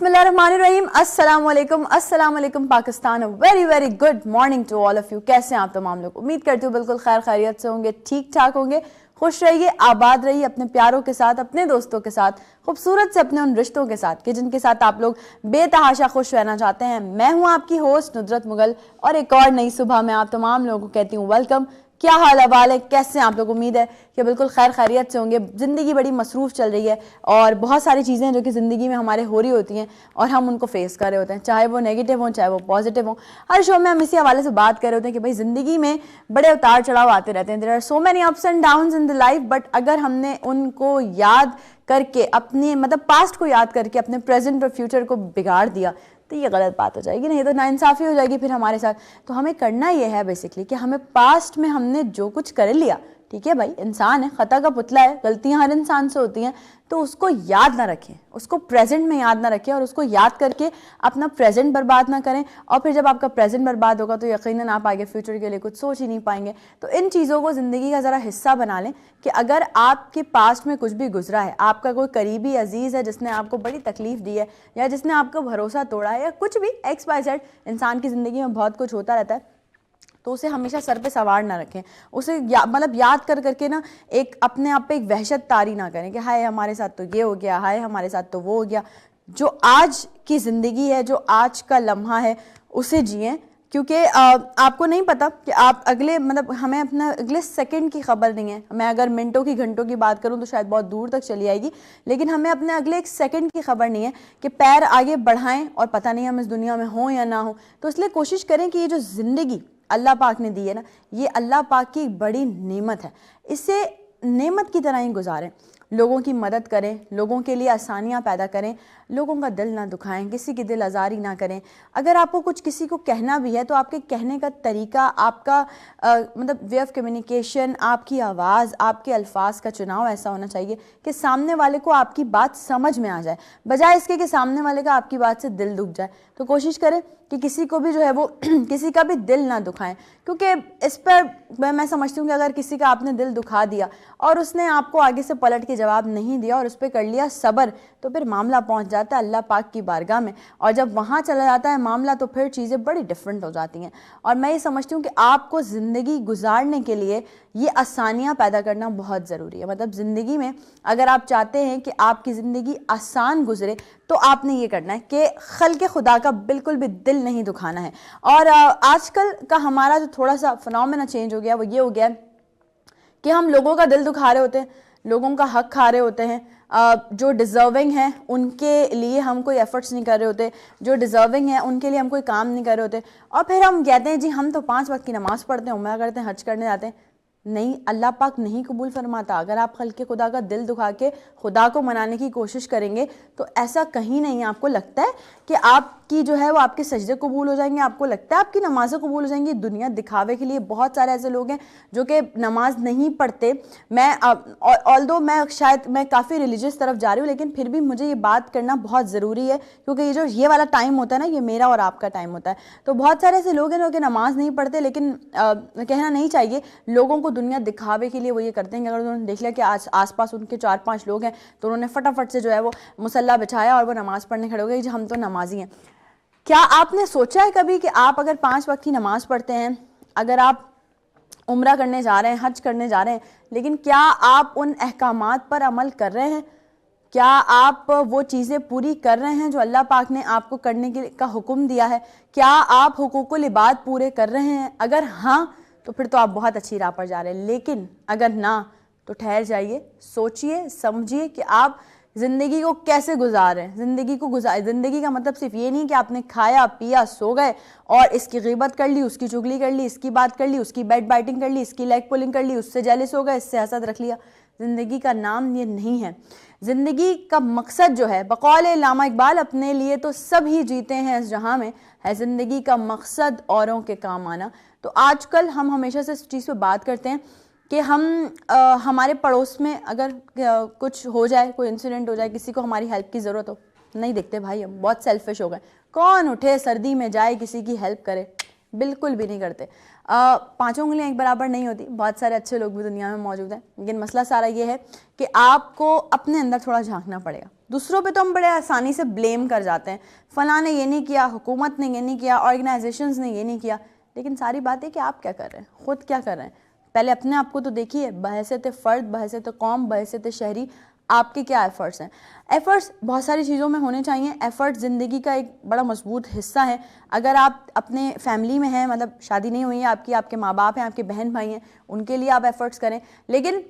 बिस्मिल्लाहिर्रहमानिर्रहीम। अस्सलाम वालेकुम Pakistan. Very very good morning to all of you. कैसे हैं आप तमाम लोग? उम्मीद करती हूँ बिल्कुल खैर खैरियत से होंगे, ठीक ठाक होंगे, खुश रहिए, आबाद रहिए अपने प्यारों के साथ, अपने दोस्तों के साथ, खूबसूरत से अपने उन रिश्तों के साथ कि जिनके साथ आप लोग बेतहाशा खुश रहना चाहते हैं। मैं हूँ आपकी होस्ट नुदरत मुगल और एक और नई सुबह में आप तमाम लोगों को कहती हूँ वेलकम। क्या हाल अहवाल है, कैसे हैं आप लोग? उम्मीद है कि बिल्कुल खैर खैरियत से होंगे। ज़िंदगी बड़ी मसरूफ़ चल रही है और बहुत सारी चीज़ें जो कि ज़िंदगी में हमारे हो रही होती हैं और हम उनको फेस कर रहे होते हैं, चाहे वो नेगेटिव हों चाहे वो पॉजिटिव हों। हर शो में हम इसी हवाले से बात कर रहे होते हैं कि भाई ज़िंदगी में बड़े उतार चढ़ाव आते रहते हैं। There are so many ups and downs in the life, but अगर हमने उनको याद करके अपने पास्ट को याद करके अपने प्रेजेंट और फ्यूचर को बिगाड़ दिया तो ये गलत बात हो जाएगी, नहीं तो नाइंसाफ़ी हो जाएगी फिर हमारे साथ। तो हमें करना ये है बेसिकली कि हमें पास्ट में हमने जो कुछ कर लिया, ठीक है भाई, इंसान है, खता का पुतला है, गलतियां हर इंसान से होती हैं, तो उसको याद ना रखें, उसको प्रेजेंट में याद ना रखें और उसको याद करके अपना प्रेजेंट बर्बाद ना करें। और फिर जब आपका प्रेजेंट बर्बाद होगा तो यकीनन आप आगे फ्यूचर के लिए कुछ सोच ही नहीं पाएंगे। तो इन चीज़ों को ज़िंदगी का ज़रा हिस्सा बना लें कि अगर आपके पास्ट में कुछ भी गुजरा है, आपका कोई करीबी अजीज़ है जिसने आपको बड़ी तकलीफ़ दी है या जिसने आपका भरोसा तोड़ा है या कुछ भी XYZ, इंसान की ज़िंदगी में बहुत कुछ होता रहता है, तो उसे हमेशा सर पे सवार ना रखें। उसे याद कर करके ना एक अपने आप पे एक वहशत तारी ना करें कि हाय हमारे साथ तो ये हो गया, हाय हमारे साथ तो वो हो गया। जो आज की ज़िंदगी है, जो आज का लम्हा है, उसे जिएं, क्योंकि आपको नहीं पता कि आप अगले हमें अपना अगले सेकंड की खबर नहीं है। मैं अगर मिनटों की घंटों की बात करूं तो शायद बहुत दूर तक चली आएगी, लेकिन हमें अपने अगले एक सेकंड की खबर नहीं है कि पैर आगे बढ़ाएं और पता नहीं हम इस दुनिया में हों या ना हो। तो इसलिए कोशिश करें कि ये जो ज़िंदगी अल्लाह पाक ने दी है ना, ये अल्लाह पाक की एक बड़ी नेमत है, इसे नेमत की तरह ही गुजारें। लोगों की मदद करें, लोगों के लिए आसानियाँ पैदा करें, लोगों का दिल ना दुखाएं, किसी की दिल आज़ारी ना करें। अगर आपको कुछ किसी को कहना भी है तो आपके कहने का तरीका, आपका वे ऑफ कम्युनिकेशन, आपकी आवाज़, आपके अल्फाज का चुनाव ऐसा होना चाहिए कि सामने वाले को आपकी बात समझ में आ जाए, बजाय इसके कि सामने वाले का आपकी बात से दिल दुख जाए। तो कोशिश करें कि किसी को भी जो है वो किसी का भी दिल ना दुखाएं, क्योंकि इस पर मैं समझती हूँ कि अगर किसी का आपने दिल दुखा दिया और उसने आपको आगे से पलट के जवाब नहीं दिया और उस पर कर लिया सब्र, तो फिर मामला पहुँच जाता है अल्लाह पाक की बारगाह में, और जब वहाँ चला जाता है मामला तो फिर चीज़ें बड़ी डिफरेंट हो जाती हैं। और मैं ये समझती हूँ कि आपको ज़िंदगी गुजारने के लिए ये आसानियाँ पैदा करना बहुत ज़रूरी है। ज़िंदगी में अगर आप चाहते हैं कि आपकी ज़िंदगी आसान गुजरे तो आपने ये करना है कि खल्क़े खुदा का बिल्कुल भी दिल नहीं दुखाना है। और आजकल का हमारा जो थोड़ा सा फिनोमेना चेंज हो गया वो ये हो गया कि हम लोगों का दिल दुखा रहे होते हैं, लोगों का हक खा रहे होते हैं। जो डिज़र्विंग हैं उनके लिए हम कोई एफर्ट्स नहीं कर रहे होते, जो डिज़र्विंग हैं उनके लिए हम कोई काम नहीं कर रहे होते, और फिर हम कहते हैं जी हम तो 5 वक्त की नमाज़ पढ़ते हैं, उम्रा करते हैं, हज करने जाते हैं। नहीं, अल्लाह पाक नहीं कबूल फरमाता। अगर आप खल्क़े खुदा का दिल दुखा के खुदा को मनाने की कोशिश करेंगे तो ऐसा कहीं नहीं है। आपको लगता है कि आपकी जो है वो आपके सजदे कबूल हो जाएंगे, आपको लगता है आपकी नमाज़ें कबूल हो जाएंगी। दुनिया दिखावे के लिए बहुत सारे ऐसे लोग हैं जो कि नमाज नहीं पढ़ते। ऑल्दो मैं काफ़ी रिलीजियस तरफ जा रही हूँ, लेकिन फिर भी मुझे ये बात करना बहुत ज़रूरी है, क्योंकि ये वाला टाइम होता है ना, ये मेरा और आपका टाइम होता है। तो बहुत सारे ऐसे लोग हैं जो कि नमाज नहीं पढ़ते, लेकिन कहना नहीं चाहिए, लोगों को दुनिया दिखावे के लिए वो ये करते हैं कि अगर उन्होंने देख लिया कि आज आसपास उनके 4-5 लोग हैं तो उन्होंने फटाफट से जो है वो मुसल्ला बिछाया और वो नमाज़ पढ़ने खड़े हो गए, हम तो नमाजी हैं। क्या आपने सोचा है कभी कि आप अगर 5 वक्त की नमाज़ पढ़ते हैं, अगर आप उम्रा करने जा रहे हैं, हज करने जा रहे हैं, लेकिन क्या आप उन अहकामात पर अमल कर रहे हैं? क्या आप वो चीज़ें पूरी कर रहे हैं जो अल्लाह पाक ने आपको करने का हुक्म दिया है? क्या आप हुकूकुल इबाद पूरे कर रहे हैं? अगर हाँ तो फिर तो आप बहुत अच्छी राह पर जा रहे हैं, लेकिन अगर ना तो ठहर जाइए, सोचिए, समझिए कि आप ज़िंदगी को कैसे गुजार रहे हैं। ज़िंदगी का मतलब सिर्फ ये नहीं कि आपने खाया पिया सो गए और इसकी ग़ीबत कर ली, उसकी चुगली कर ली, इसकी बात कर ली, उसकी बैट बाइटिंग कर ली, इसकी लेग पुलिंग कर ली, उससे जेलिस हो गए, इससे हसद रख लिया। ज़िंदगी का नाम ये नहीं है। ज़िंदगी का मकसद जो है, बकौल अल्लामा इकबाल, अपने लिए तो सब ही जीते हैं इस जहाँ में, है ज़िंदगी का मकसद औरों के काम आना। तो आजकल हम हमेशा से इस चीज़ पे बात करते हैं कि हमारे पड़ोस में अगर कुछ हो जाए, कोई इंसिडेंट हो जाए, किसी को हमारी हेल्प की ज़रूरत हो, नहीं देखते भाई, हम बहुत सेल्फिश हो गए। कौन उठे सर्दी में जाए किसी की हेल्प करे, बिल्कुल भी नहीं करते। पांचों उंगलियां एक बराबर नहीं होती, बहुत सारे अच्छे लोग भी दुनिया में मौजूद हैं, लेकिन मसला सारा ये है कि आपको अपने अंदर थोड़ा झांकना पड़ेगा। दूसरों पे तो हम बड़े आसानी से ब्लेम कर जाते हैं, फलां ने ये नहीं किया, हुकूमत ने ये नहीं किया, ऑर्गेनाइजेशंस ने ये नहीं किया, लेकिन सारी बात है कि आप क्या कर रहे हैं, खुद क्या कर रहे हैं। पहले अपने आप को तो देखिए, बहैसियत फ़र्द, बहैसियत कौम, बहैसियत शहरी, आपके क्या एफ़र्ट्स हैं। एफ़र्ट्स बहुत सारी चीज़ों में होने चाहिए। एफ़र्ट ज़िंदगी का एक बड़ा मजबूत हिस्सा है। अगर आप अपने फैमिली में हैं, मतलब शादी नहीं हुई है आपकी, आपके माँ बाप हैं, आपके बहन भाई हैं, उनके लिए आप एफ़र्ट्स करें, लेकिन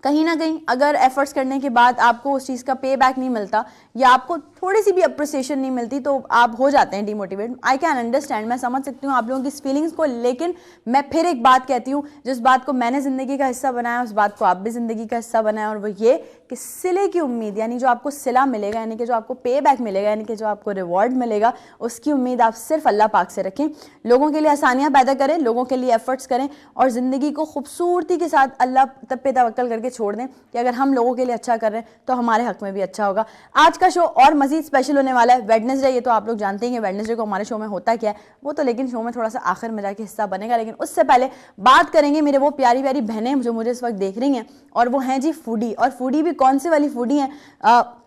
कहीं ना कहीं अगर एफर्ट्स करने के बाद आपको उस चीज़ का पे बैक नहीं मिलता या आपको थोड़ी सी भी अप्रिसिएशन नहीं मिलती तो आप हो जाते हैं डिमोटिवेट। आई कैन अंडरस्टैंड, मैं समझ सकती हूँ आप लोगों की इस फीलिंग्स को, लेकिन मैं फिर एक बात कहती हूँ, जिस बात को मैंने ज़िंदगी का हिस्सा बनाया उस बात को आप भी ज़िंदगी का हिस्सा बनाया, और वो ये कि सिले की उम्मीद, यानी जो आपको सिला मिलेगा, यानी कि जो आपको पे बैक मिलेगा, यानी कि जो आपको रिवॉर्ड मिलेगा, उसकी उम्मीद आप सिर्फ अल्लाह पाक से रखें। लोगों के लिए आसानियाँ पैदा करें, लोगों के लिए एफर्ट्स करें और ज़िंदगी को खूबसूरती के साथ अल्लाह तब पे तवक्कल करके छोड़ दें कि अगर हम लोगों के लिए अच्छा कर रहे हैं तो हमारे हक में भी अच्छा होगा। आज का शो और मजीद स्पेशल होने वाला है। वेडनेसडे, ये तो आप लोग जानते ही हैं वेडनेसडे को हमारे शो में होता क्या है, वो तो लेकिन शो में थोड़ा सा आखिर में जाके हिस्सा बनेगा, लेकिन उससे पहले बात करेंगे मेरे वो प्यारी प्यारी बहनें जो मुझे इस वक्त देख रही हैं, और वो हैं जी फूडी। और फूडी भी कौन से वाली फूडी हैं?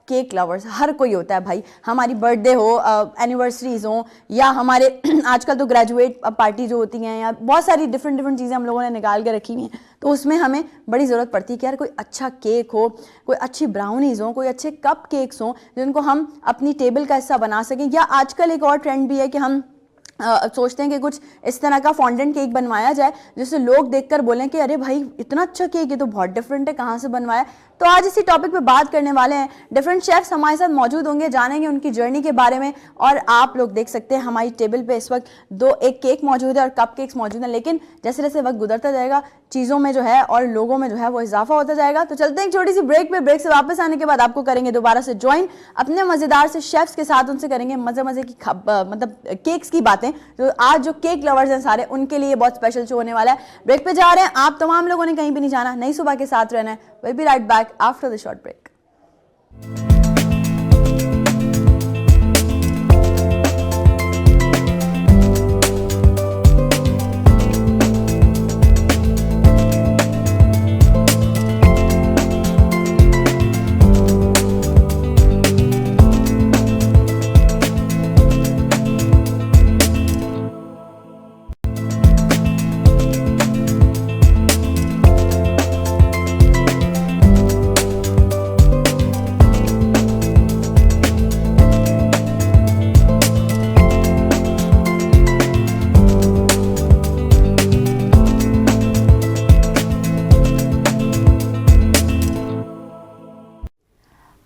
Cake lovers. हर कोई होता है भाई, हमारी बर्थडे हो, एनिवर्सरीज हो, या हमारे आजकल तो ग्रेजुएट पार्टी जो होती हैं, या बहुत सारी डिफरेंट चीज़ें हम लोगों ने निकाल के रखी हुई हैं, तो उसमें हमें बड़ी ज़रूरत पड़ती है कि यार कोई अच्छा केक हो, कोई अच्छी ब्राउनीज़ हो, कोई अच्छे कप केक्स हों जिनको हम अपनी टेबल का हिस्सा बना सकें। या आजकल एक और ट्रेंड भी है कि हम सोचते हैं कि कुछ इस तरह का फॉन्डेंट केक बनवाया जाए जिससे लोग देखकर बोलें कि अरे भाई इतना अच्छा केक, ये तो बहुत डिफरेंट है, कहाँ से बनवाया। तो आज इसी टॉपिक पे बात करने वाले हैं। डिफरेंट शेफ्स हमारे साथ मौजूद होंगे, जानेंगे उनकी जर्नी के बारे में। और आप लोग देख सकते हैं हमारी टेबल पे इस वक्त एक केक मौजूद है और कप केक्स मौजूद हैं, लेकिन जैसे जैसे वक्त गुजरता जाएगा चीज़ों में जो है और लोगों में जो है वो इजाफा होता जाएगा। तो चलते हैं एक छोटी सी ब्रेक पे। ब्रेक से वापस आने के बाद आपको करेंगे दोबारा से ज्वाइन अपने मज़ेदार से शेफ्स के साथ, उनसे करेंगे मज़े की मतलब केक्स की बातें। तो आज जो केक लवर्स हैं सारे, उनके लिए बहुत स्पेशल शो होने वाला है। ब्रेक पे जा रहे हैं, आप तमाम लोगों ने कहीं भी नहीं जाना, नई सुबह के साथ रहना है। Will be right back after the short break.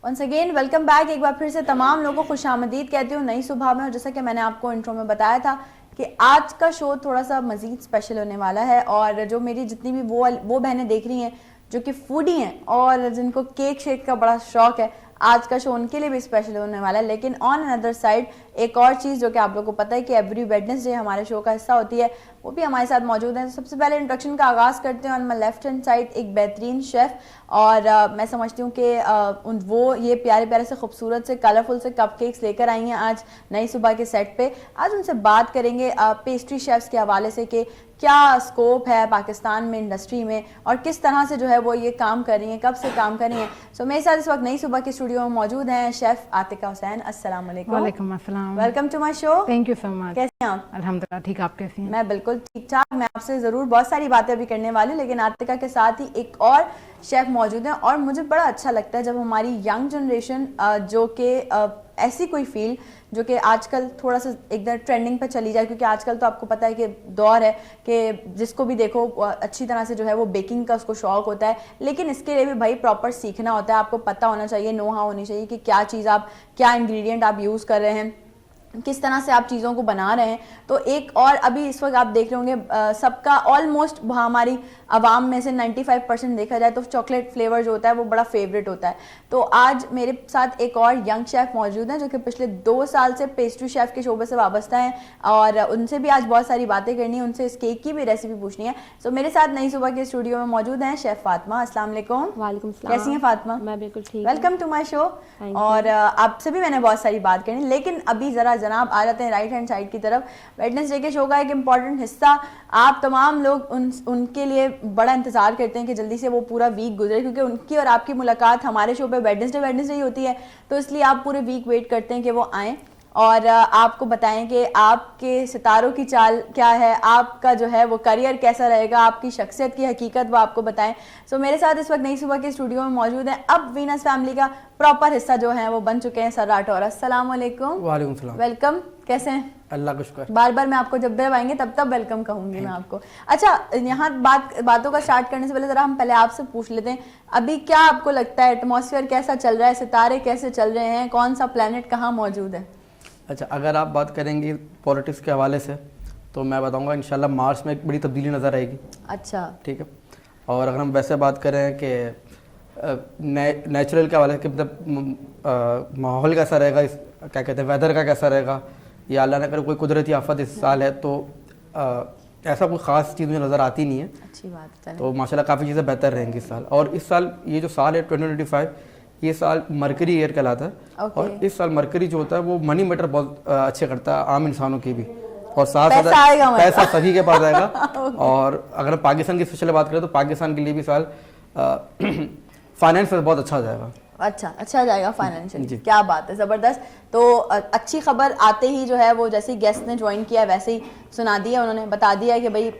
Once again welcome back. एक बार फिर से तमाम लोगों को खुशामदीद कहती हूँ नई सुबह में। और जैसा कि मैंने आपको इंट्रो में बताया था कि आज का शो थोड़ा सा मज़ीद स्पेशल होने वाला है, और जो मेरी जितनी भी वो बहनें देख रही हैं जो कि फूडी हैं और जिनको केक शेक का बड़ा शौक है, आज का शो उनके लिए भी स्पेशल होने वाला है। लेकिन ऑन अनदर साइड एक और चीज़ जो कि आप लोगों को पता है कि एवरी वेडनेसडे हमारे शो का हिस्सा होती है, वो भी हमारे साथ मौजूद है। तो सबसे पहले इंट्रोडक्शन का आगाज़ करते हैं। On my left hand side एक बेहतरीन शेफ़, और मैं समझती हूँ कि वो ये प्यारे प्यारे से खूबसूरत से कलरफुल से कपकेक्स लेकर आई हैं आज नई सुबह के सेट पे। आज उनसे बात करेंगे पेस्ट्री शेफ्स के हवाले से कि क्या स्कोप है पाकिस्तान में इंडस्ट्री में और किस तरह से जो है वो ये काम कर रही हैं, कब से काम कर रही हैं। सो मेरे साथ इस वक्त नई सुबह के स्टूडियो में मौजूद हैं शेफ़ आतिका हुसैन। अस्सलाम वालेकुम। वालेकुम अस्सलाम। Welcome to my show. Thank you so much. कैसे हैं आप? अल्हम्दुलिल्लाह ठीक, आप कैसी हैं? मैं बिल्कुल ठीक ठाक। मैं आपसे ज़रूर बहुत सारी बातें अभी करने वाली हूँ, लेकिन आतिका के साथ ही एक और शेफ़ मौजूद हैं। और मुझे बड़ा अच्छा लगता है जब हमारी यंग जनरेशन जो कि ऐसी कोई फील्ड जो कि आजकल थोड़ा सा एकदम ट्रेंडिंग पे चली जाए, क्योंकि आजकल तो आपको पता है कि दौर है कि जिसको भी देखो अच्छी तरह से जो है वो बेकिंग का उसको शौक होता है, लेकिन इसके लिए भी भाई प्रॉपर सीखना होता है। आपको पता होना चाहिए, नो हाउ होनी चाहिए कि क्या चीज़ आप, क्या इंग्रेडिएंट आप यूज़ कर रहे हैं, किस तरह से आप चीज़ों को बना रहे हैं। तो एक और अभी इस वक्त आप देख रहे होंगे सबका ऑलमोस्ट हमारी आवाम में से 95% देखा जाए तो चॉकलेट फ्लेवर जो होता है वो बड़ा फेवरेट होता है। तो आज मेरे साथ एक और यंग शेफ़ मौजूद हैं जो कि पिछले 2 साल से पेस्ट्री शेफ़ के शोबे से वाबस्ता हैं, और उनसे भी आज बहुत सारी बातें करनी है, उनसे इस केक की भी रेसिपी पूछनी है। सो मेरे साथ नई सुबह के स्टूडियो में मौजूद हैं शेफ़ फातिमा। अस्सलाम वालेकुम। वालेकुम सलाम। कैसी हैं फातिमा? मैं बिल्कुल ठीक। Welcome to my show. और आपसे भी मैंने बहुत सारी बात करनी, लेकिन अभी ज़रा जनाब आ जाते हैं राइट हैंड साइड की तरफ। वेडनेसडे के शो का एक इम्पॉर्टेंट हिस्सा, आप तमाम लोग उनके लिए बड़ा इंतजार करते हैं कि जल्दी से वो पूरा वीक गुजरे, क्योंकि उनकी और आपकी मुलाकात हमारे शो पे वेडनेसडे ही होती है, तो इसलिए आप पूरे वीक वेट करते हैं कि वो आएँ और आपको बताएं कि आपके सितारों की चाल क्या है, आपका जो है वो करियर कैसा रहेगा, आपकी शख्सियत की हकीकत वो आपको बताएं। सो मेरे साथ इस वक्त नई सुबह के स्टूडियो में मौजूद हैं अब वीनस फैमिली का प्रॉपर हिस्सा जो है वो बन चुके हैं सर राठौर। अस्सलाम वालेकुम। वालेकुम सलाम। वेलकम, कैसे हैं? अल्लाह का शुक्र। बार बार मैं आपको जब भी आएंगे तब वेलकम कहूंगी मैं आपको। अच्छा, यहाँ बातों का स्टार्ट करने से पहले जरा हम पहले आपसे पूछ लेते हैं, अभी क्या आपको लगता है एटमॉस्फेयर कैसा चल रहा है, सितारे कैसे चल रहे हैं, कौन सा प्लेनेट कहाँ मौजूद है? अच्छा, अगर आप बात करेंगे पॉलिटिक्स के हवाले से तो मैं बताऊंगा इंशाल्लाह मार्च में एक बड़ी तब्दीली नज़र आएगी। अच्छा, ठीक है। और अगर हम वैसे बात करें कि नेचुरल के हवाले से, मतलब माहौल कैसा रहेगा, इस क्या कहते हैं वेदर का कैसा रहेगा, या अल्लाह ने अगर कोई कुदरती आफत इस साल है तो ऐसा कोई ख़ास चीज़ मुझे नज़र आती नहीं है। अच्छी बात है। तो माशाल्लाह काफ़ी चीज़ें बेहतर रहेंगी इस साल। और इस साल ये जो साल है 2025, ये साल मरकरी ईयर कहलाता है। और इस साल मरकरी जो होता है वो मनी मैटर बहुत अच्छे करता है आम इंसानों की भी, और साथ साथ पैसा सभी के पास आएगा। और अगर पाकिस्तान की स्पेशल बात करें तो पाकिस्तान के लिए भी साल फाइनेंस बहुत अच्छा जाएगा। अच्छा जाएगा फाइनेंशियली, क्या बात है, ज़बरदस्त। तो अच्छी खबर आते ही जो है वो जैसे ही गेस्ट ने ज्वाइन किया वैसे ही सुना दिया, उन्होंने बता दिया कि भाई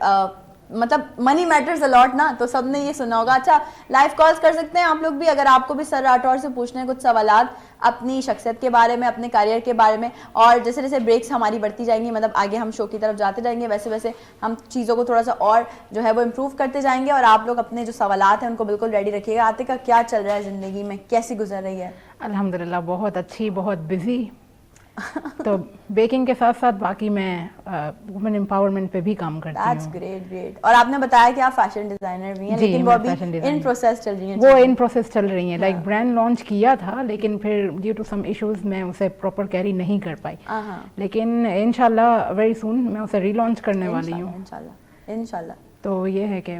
मतलब मनी मैटर्स अलॉट ना, तो सबने ये सुना होगा। अच्छा, लाइव कॉल्स कर सकते हैं आप लोग भी, अगर आपको भी सर राठौर से पूछने हैं कुछ सवालात अपनी शख्सियत के बारे में, अपने करियर के बारे में। और जैसे जैसे ब्रेक्स हमारी बढ़ती जाएंगी, मतलब आगे हम शो की तरफ जाते जाएंगे, वैसे वैसे हम चीज़ों को थोड़ा सा और जो है वो इम्प्रूव करते जाएंगे। और आप लोग अपने जो सवालात हैं उनको बिल्कुल रेडी रखिएगा। आतिका, क्या चल रहा है ज़िंदगी में, कैसी गुजर रही है? अल्हम्दुलिल्लाह बहुत अच्छी, बहुत बिजी। तो बेकिंग के साथ साथ बाकी मैं वुमेन एम्पावरमेंट पे भी काम करती हूँ। That's great। और आपने बताया कि आप फैशन डिजाइनर भी हैं, लेकिन वो अभी इन प्रोसेस चल रही हैं। वो इन प्रोसेस चल रही हैं। लाइक ब्रांड लॉन्च किया था, लेकिन फिर ड्यू टू सम इश्यूज मैं उसे प्रॉपर कैरी नहीं कर पाई। लेकिन इंशाल्लाह वेरी सून मैं उसे रीलॉन्च करने वाली हूँ इंशाल्लाह। तो ये है कि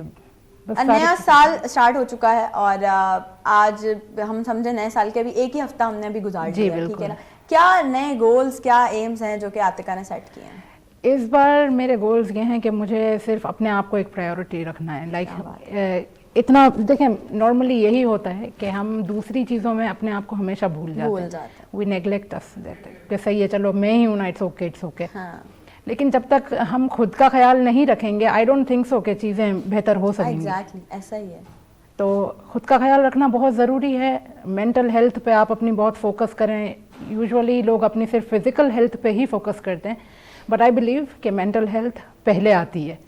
नया साल स्टार्ट हो चुका है और आज हम समझे नए साल के भी एक ही हफ्ता हमने अभी गुजार दिया, ठीक है ना? क्या नए गोल्स, क्या एम्स हैं जो कि आतिका ने सेट किए हैं? इस बार मेरे गोल्स ये हैं कि मुझे सिर्फ अपने आप को एक प्रायोरिटी रखना है। लाइक इतना देखें, नॉर्मली यही होता है कि हम दूसरी चीज़ों में अपने आप को हमेशा भूल जाते हैं। वी नेग्लेक्ट अस कि सही है, चलो मैं ही हूँ ना, इट्स ओके। लेकिन जब तक हम खुद का ख्याल नहीं रखेंगे, आई डोंट थिंक सो कि चीज़ें बेहतर हो सकेंगी। एग्जैक्टली, ऐसा ही है। तो खुद का ख्याल रखना बहुत ज़रूरी है। मेंटल हेल्थ पे आप अपनी बहुत फोकस करें। यूजुअली लोग अपनी सिर्फ फिजिकल हेल्थ पे ही फोकस करते हैं, बट आई बिलीव कि मेंटल हेल्थ पहले आती है,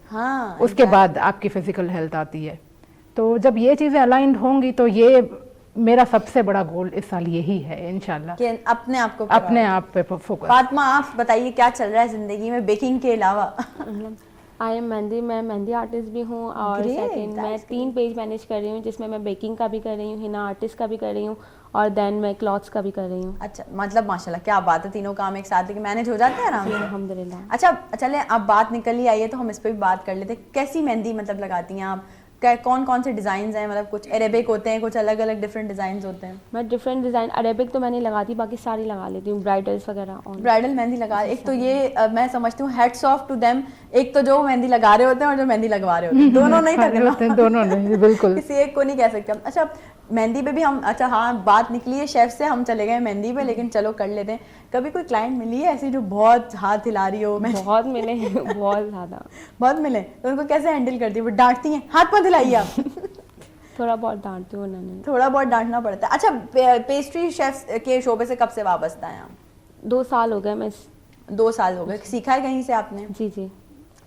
उसके बाद आपकी फिजिकल हेल्थ आती है। तो जब ये चीज़ें अलाइंड होंगी तो ये मेरा सबसे बड़ा गोल इस साल यही है इंशाल्लाह, कि अपने आप पे फोकस। फातिमा, आप बताइए क्या चल रहा है ज़िंदगी में बेकिंग के अलावा? आई एम मेहंदी, मैं मेहंदी आर्टिस्ट भी हूँ और सेकंड मैं 3 पेज मैनेज कर रही हूँ, जिसमें मैं बेकिंग का भी कर रही हूँ, हिना आर्टिस्ट का भी कर रही हूँ और देन मैं क्लॉथ्स का भी कर रही हूँ। अच्छा, मतलब माशाल्लाह, क्या बात है, तीनों काम एक साथ लेके मैनेज हो जाते हैं आराम से? अल्हम्दुलिल्लाह। अच्छा, चले अब बात निकल ही आई है तो हम इस पर भी बात कर लेते हैं। कैसी मेहंदी मतलब लगाती हैं आप? कौन से डिज़ाइन हैं? मतलब कुछ अरेबिक होते हैं, कुछ अलग अलग डिफरेंट डिज़ाइन होते हैं? मैं डिफरेंट डिज़ाइन, अरेबिक तो मैंने लगाती, बाकी सारी लगा लेती हूँ, ब्राइडल्स वगैरह। ब्राइडल मेहंदी लगा, एक तो ये मैं समझती हूँ हेड्स ऑफ टू देम, एक तो जो मेहंदी लगा रहे होते हैं और जो मेहंदी लगवा रहे होते हैं, दोनों नहीं लगना, दोनों नहीं, बिल्कुल किसी एक को नहीं कह सकते हम। अच्छा, मेहंदी पे भी हम, अच्छा हाँ, बात निकली है शेफ से, हम चले गए मेहंदी पे, लेकिन चलो कर लेते हैं। कभी कोई क्लाइंट मिली है ऐसी जो बहुत हाथ हिला रही हो? बहुत मिले बहुत ज़्यादा। बहुत मिले, तो उनको कैसे हैंडल करती है? वो डांटती हैं, हाथ मत हिलाइए आप? थोड़ा बहुत डांटती हूँ उन्होंने। थोड़ा बहुत डांटना पड़ता है। अच्छा, पेस्ट्री शेफ के शोबे से कब से वाबस्ता है आप? 2 साल हो गए। मैं 2 साल हो गए। सीखा है कहीं से आपने? जी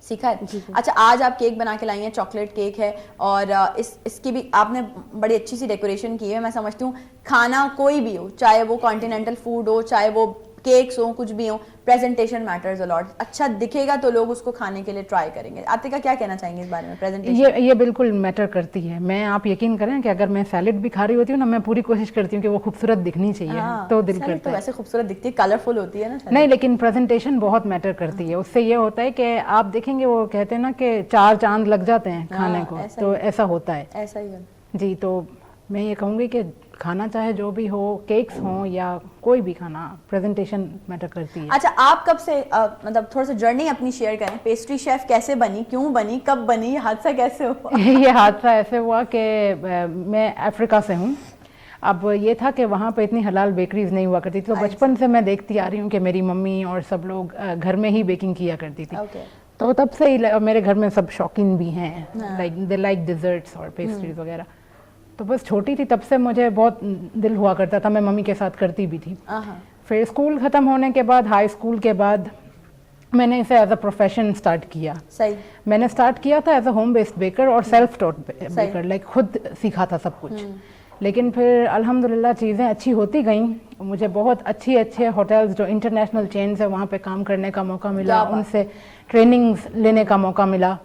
सीखा है। अच्छा, आज आप केक बना के लाई हैं, चॉकलेट केक है, और इसकी भी आपने बड़ी अच्छी सी डेकोरेशन की है। मैं समझती हूँ खाना कोई भी हो, चाहे वो कॉन्टिनेंटल फूड हो, चाहे वो केक्स हो, कुछ भी हो, प्रेजेंटेशन मैटर्स अ लॉट। अच्छा दिखेगा तो लोग उसको खाने के लिए ट्राई करेंगे। आतिका, क्या कहना चाहेंगे इस बारे में? प्रेजेंटेशन ये बिल्कुल मैटर करती है। मैं, आप यकीन करें कि अगर मैं सैलेड भी खा रही होती हूँ ना, मैं पूरी कोशिश करती हूँ कि वो खूबसूरत दिखनी चाहिए। तो दिल करता है। वैसे खूबसूरत दिखती है, कलरफुल होती है ना? नहीं, लेकिन प्रेजेंटेशन बहुत मैटर करती है। उससे ये होता है कि आप देखेंगे, वो कहते हैं ना कि 4 चांद लग जाते हैं खाने को, तो ऐसा होता है। ऐसा ही है जी। तो मैं ये कहूँगी कि खाना चाहे जो भी हो, केक्स हों या कोई भी खाना, प्रेजेंटेशन मैटर करती है। अच्छा, आप कब से मतलब थोड़ा सा जर्नी अपनी शेयर करें, पेस्ट्री शेफ कैसे बनी, क्यों बनी, कब बनी, ये हादसा कैसे हुआ? ये हादसा ऐसे हुआ कि मैं अफ्रीका से हूँ। अब ये था कि वहाँ पे इतनी हलाल बेकरीज नहीं हुआ करती थी, तो बचपन से मैं देखती आ रही हूँ कि मेरी मम्मी और सब लोग घर में ही बेकिंग किया करती थी। तो तब से ही मेरे घर में सब शौकीन भी हैं, लाइक दे लाइक डिजर्ट्स और पेस्ट्रीज वगैरह। तो बस छोटी थी तब से मुझे बहुत दिल हुआ करता था, मैं मम्मी के साथ करती भी थी। फिर स्कूल ख़त्म होने के बाद, हाई स्कूल के बाद मैंने इसे एज अ प्रोफेशन स्टार्ट किया। सही। मैंने स्टार्ट किया था as a home based baker और सेल्फ टॉट बेकर, लाइक खुद सीखा था सब कुछ। लेकिन फिर अल्हम्दुलिल्लाह चीज़ें अच्छी होती गईं, मुझे बहुत अच्छे होटल्स जो इंटरनेशनल चेन्स है वहाँ पे काम करने का मौका मिला, उनसे ट्रेनिंग्स लेने का मौका मिला,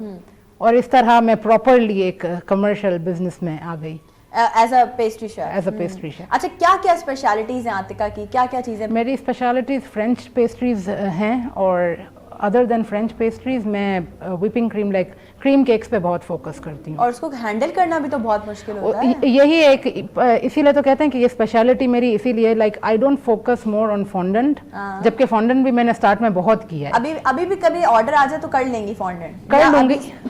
और इस तरह मैं प्रॉपरली एक कमर्शियल बिजनेस में आ गई as a pastry chef. As a pastry chef. अच्छा, क्या क्या स्पेशलिटीज हैं आतिका की, क्या क्या चीजें? मेरी स्पेशलिटीज फ्रेंच पेस्ट्रीज हैं, और अदर देन फ्रेंच पेस्ट्रीज मैं whipping cream, like cream cakes पे बहुत फोकस करती हूँ। और उसको हैंडल करना भी तो बहुत मुश्किल होता है। यही एक, इसीलिए तो कहते हैं कि ये स्पेशलिटी मेरी इसीलिए, like I don't focus more on fondant, जबकि फॉन्डेंट भी मैंने स्टार्ट में बहुत किया है। अभी भी कभी ऑर्डर आ जाए तो कर लेंगी फॉन्डेंट?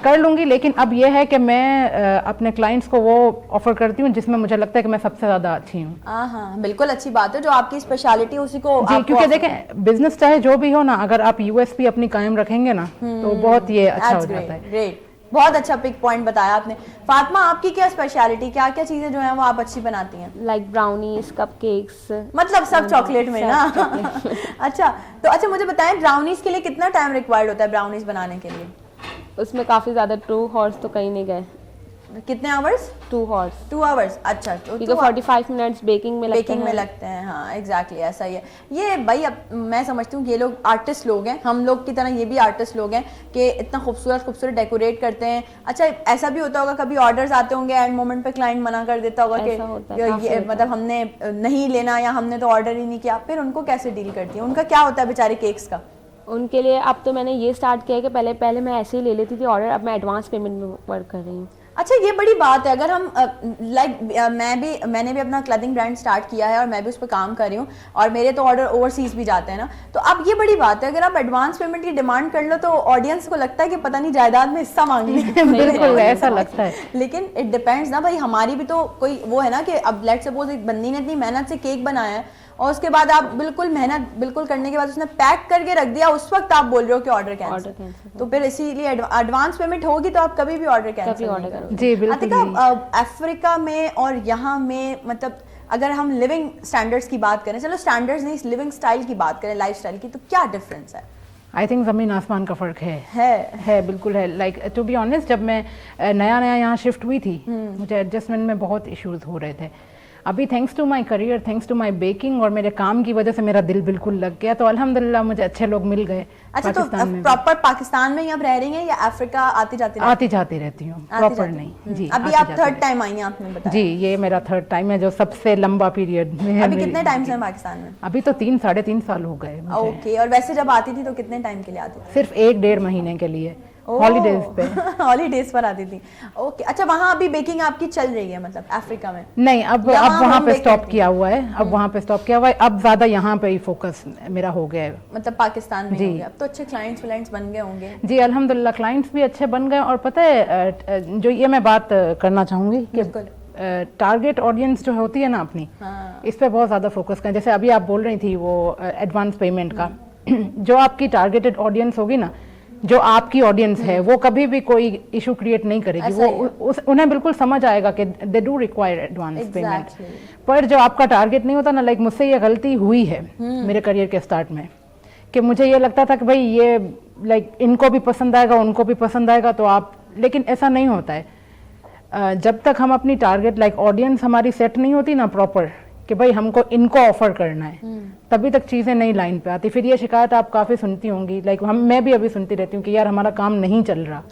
कर लूंगी, लेकिन अब ये है कि मैं अपने क्लाइंट्स को वो ऑफर करती हूँ जिसमें मुझे लगता है कि मैं सबसे ज्यादा अच्छी हूँ। हाँ, बिल्कुल अच्छी बात है, जो आपकी स्पेशलिटी उसी को जी, क्योंकि देखें बिजनेस चाहे जो भी हो ना, अगर आप यूएसपी अपनी कायम रखेंगे ना तो बहुत ये अच्छा हो जाता है। ग्रेट, बहुत अच्छा पिक पॉइंट बताया आपने। फातिमा, आपकी क्या स्पेशलिटी, क्या क्या चीजें जो हैं वो आप अच्छी बनाती हैं? लाइक ब्राउनीज, कपकेक्स, मतलब सब चॉकलेट में ना? अच्छा, तो अच्छा मुझे बताएं, ब्राउनीज के लिए कितना टाइम रिक्वायर्ड होता है ब्राउनीज बनाने के लिए? उसमें काफ़ी ज़्यादा 2 हॉर्स तो कहीं नहीं गए। कितने आवर्स? 2 हॉर्स। 2 आवर्स, अच्छा। क्योंकि 45 मिनट्स बेकिंग में लगते हैं। हाँ, एग्जैक्टली ऐसा ही है ये भाई। अब मैं समझती हूँ ये लोग आर्टिस्ट लोग हैं, हम लोग की तरह ये भी आर्टिस्ट लोग हैं कि इतना खूबसूरत डेकोरेट करते हैं। अच्छा, ऐसा भी होता होगा कभी ऑर्डर्स आते होंगे, एंड मोमेंट पे क्लाइंट मना कर देता होगा कि ये मतलब हमने नहीं लेना, या हमने तो ऑर्डर ही नहीं किया, फिर उनको कैसे डील करती है? उनका क्या होता है बेचारे केक्स का? उनके लिए अब तो मैंने ये स्टार्ट किया है कि पहले मैं ऐसे ही ले लेती थी ऑर्डर, अब मैं एडवांस पेमेंट में वर्क कर रही हूँ। अच्छा, ये बड़ी बात है। अगर हम मैंने भी अपना क्लॉथिंग ब्रांड स्टार्ट किया है और मैं भी उस पर काम कर रही हूँ, और मेरे तो ऑर्डर ओवरसीज भी जाते हैं ना, तो अब ये बड़ी बात है, अगर आप एडवांस पेमेंट की डिमांड कर लो तो ऑडियंस को लगता है कि पता नहीं जायदाद में हिस्सा मांग लिया। बिल्कुल ऐसा लगता है, लेकिन इट डिपेंड्स ना भाई, हमारी भी तो कोई वो है ना कि अब लेट्स सपोज एक बंदी ने इतनी मेहनत से केक बनाया है, और उसके बाद आप मेहनत बिल्कुल करने के बाद उसने पैक करके रख दिया, उस वक्त आप बोल रहे हो कि ऑर्डर कैंसिल। तो फिर इसीलिए एडवांस पेमेंट होगी तो आप कभी भी ऑर्डर कैंसिल करोगे। जी बिल्कुल। अफ्रीका में और यहाँ में, मतलब अगर हम लिविंग स्टैंडर्ड्स की बात करें, चलो स्टैंडर्ड्स नहीं, लिविंग स्टाइल की बात करें, लाइफ स्टाइल की, तो क्या डिफरेंस है? आई थिंक ज़मीन आसमान का फ़र्क है बिल्कुल है। लाइक टू बी ऑनेस्ट, जब मैं नया यहाँ शिफ्ट हुई थी, मुझे एडजस्टमेंट में बहुत इश्यूज हो रहे थे। अभी thanks to my career, thanks to my baking और मेरे काम की वजह से मेरा दिल बिल्कुल लग गया, तो अल्हम्दुलिल्लाह मुझे अच्छे लोग मिल गए। अच्छा, तो प्रॉपर पाकिस्तान में ही आप रह रही हैं या अफ्रीका आती जाती रहती हूँ? प्रॉपर नहीं जी। अभी आप थर्ड टाइम आई हैं, आपने बताया? जी, ये मेरा थर्ड टाइम है, जो सबसे लंबा पीरियड में है। अभी कितने टाइम से पाकिस्तान में? अभी तो 3-3.5 साल हो गए। ओके, और वैसे जब आती थी तो कितने टाइम के लिए आती थी? सिर्फ 1-1.5 महीने के लिए, हॉलीडेज पे। हॉलीडेज पर आती थी। ओके, अच्छा, वहाँ अभी बेकिंग आपकी चल रही है मतलब अफ्रीका में? नहीं, अब वहाँ पे स्टॉप किया हुआ है, अब वहाँ पे स्टॉप किया हुआ है, अब ज्यादा यहाँ पे ही फोकस मेरा हो गया है। मतलब पाकिस्तान में हो गया। अब तो अच्छे क्लाइंट्स बन गए होंगे? जी अल्हम्दुलिल्लाह, क्लाइंट्स भी अच्छे बन गए। और पता है जो ये मैं बात करना चाहूँगी कि टारगेट ऑडियंस जो होती है ना अपनी, इस पे बहुत ज़्यादा फोकस करें। जैसे अभी आप बोल रही थी वो एडवांस पेमेंट का, जो आपकी टारगेटेड ऑडियंस होगी ना, जो आपकी ऑडियंस है, वो कभी भी कोई इशू क्रिएट नहीं करेगी। वो उन्हें बिल्कुल समझ आएगा कि they do require advance payment. पर जो आपका टारगेट नहीं होता ना, लाइक मुझसे ये गलती हुई है मेरे करियर के स्टार्ट में, कि मुझे ये लगता था कि भाई ये लाइक इनको भी पसंद आएगा, उनको भी पसंद आएगा, तो आप, लेकिन ऐसा नहीं होता है। जब तक हम अपनी टारगेट लाइक ऑडियंस हमारी सेट नहीं होती ना प्रॉपर, कि भाई हमको इनको ऑफर करना है, तभी तक चीज़ें नई लाइन पे आती। फिर ये शिकायत आप काफ़ी सुनती होंगी, लाइक मैं भी अभी सुनती रहती हूँ कि यार हमारा काम नहीं चल रहा।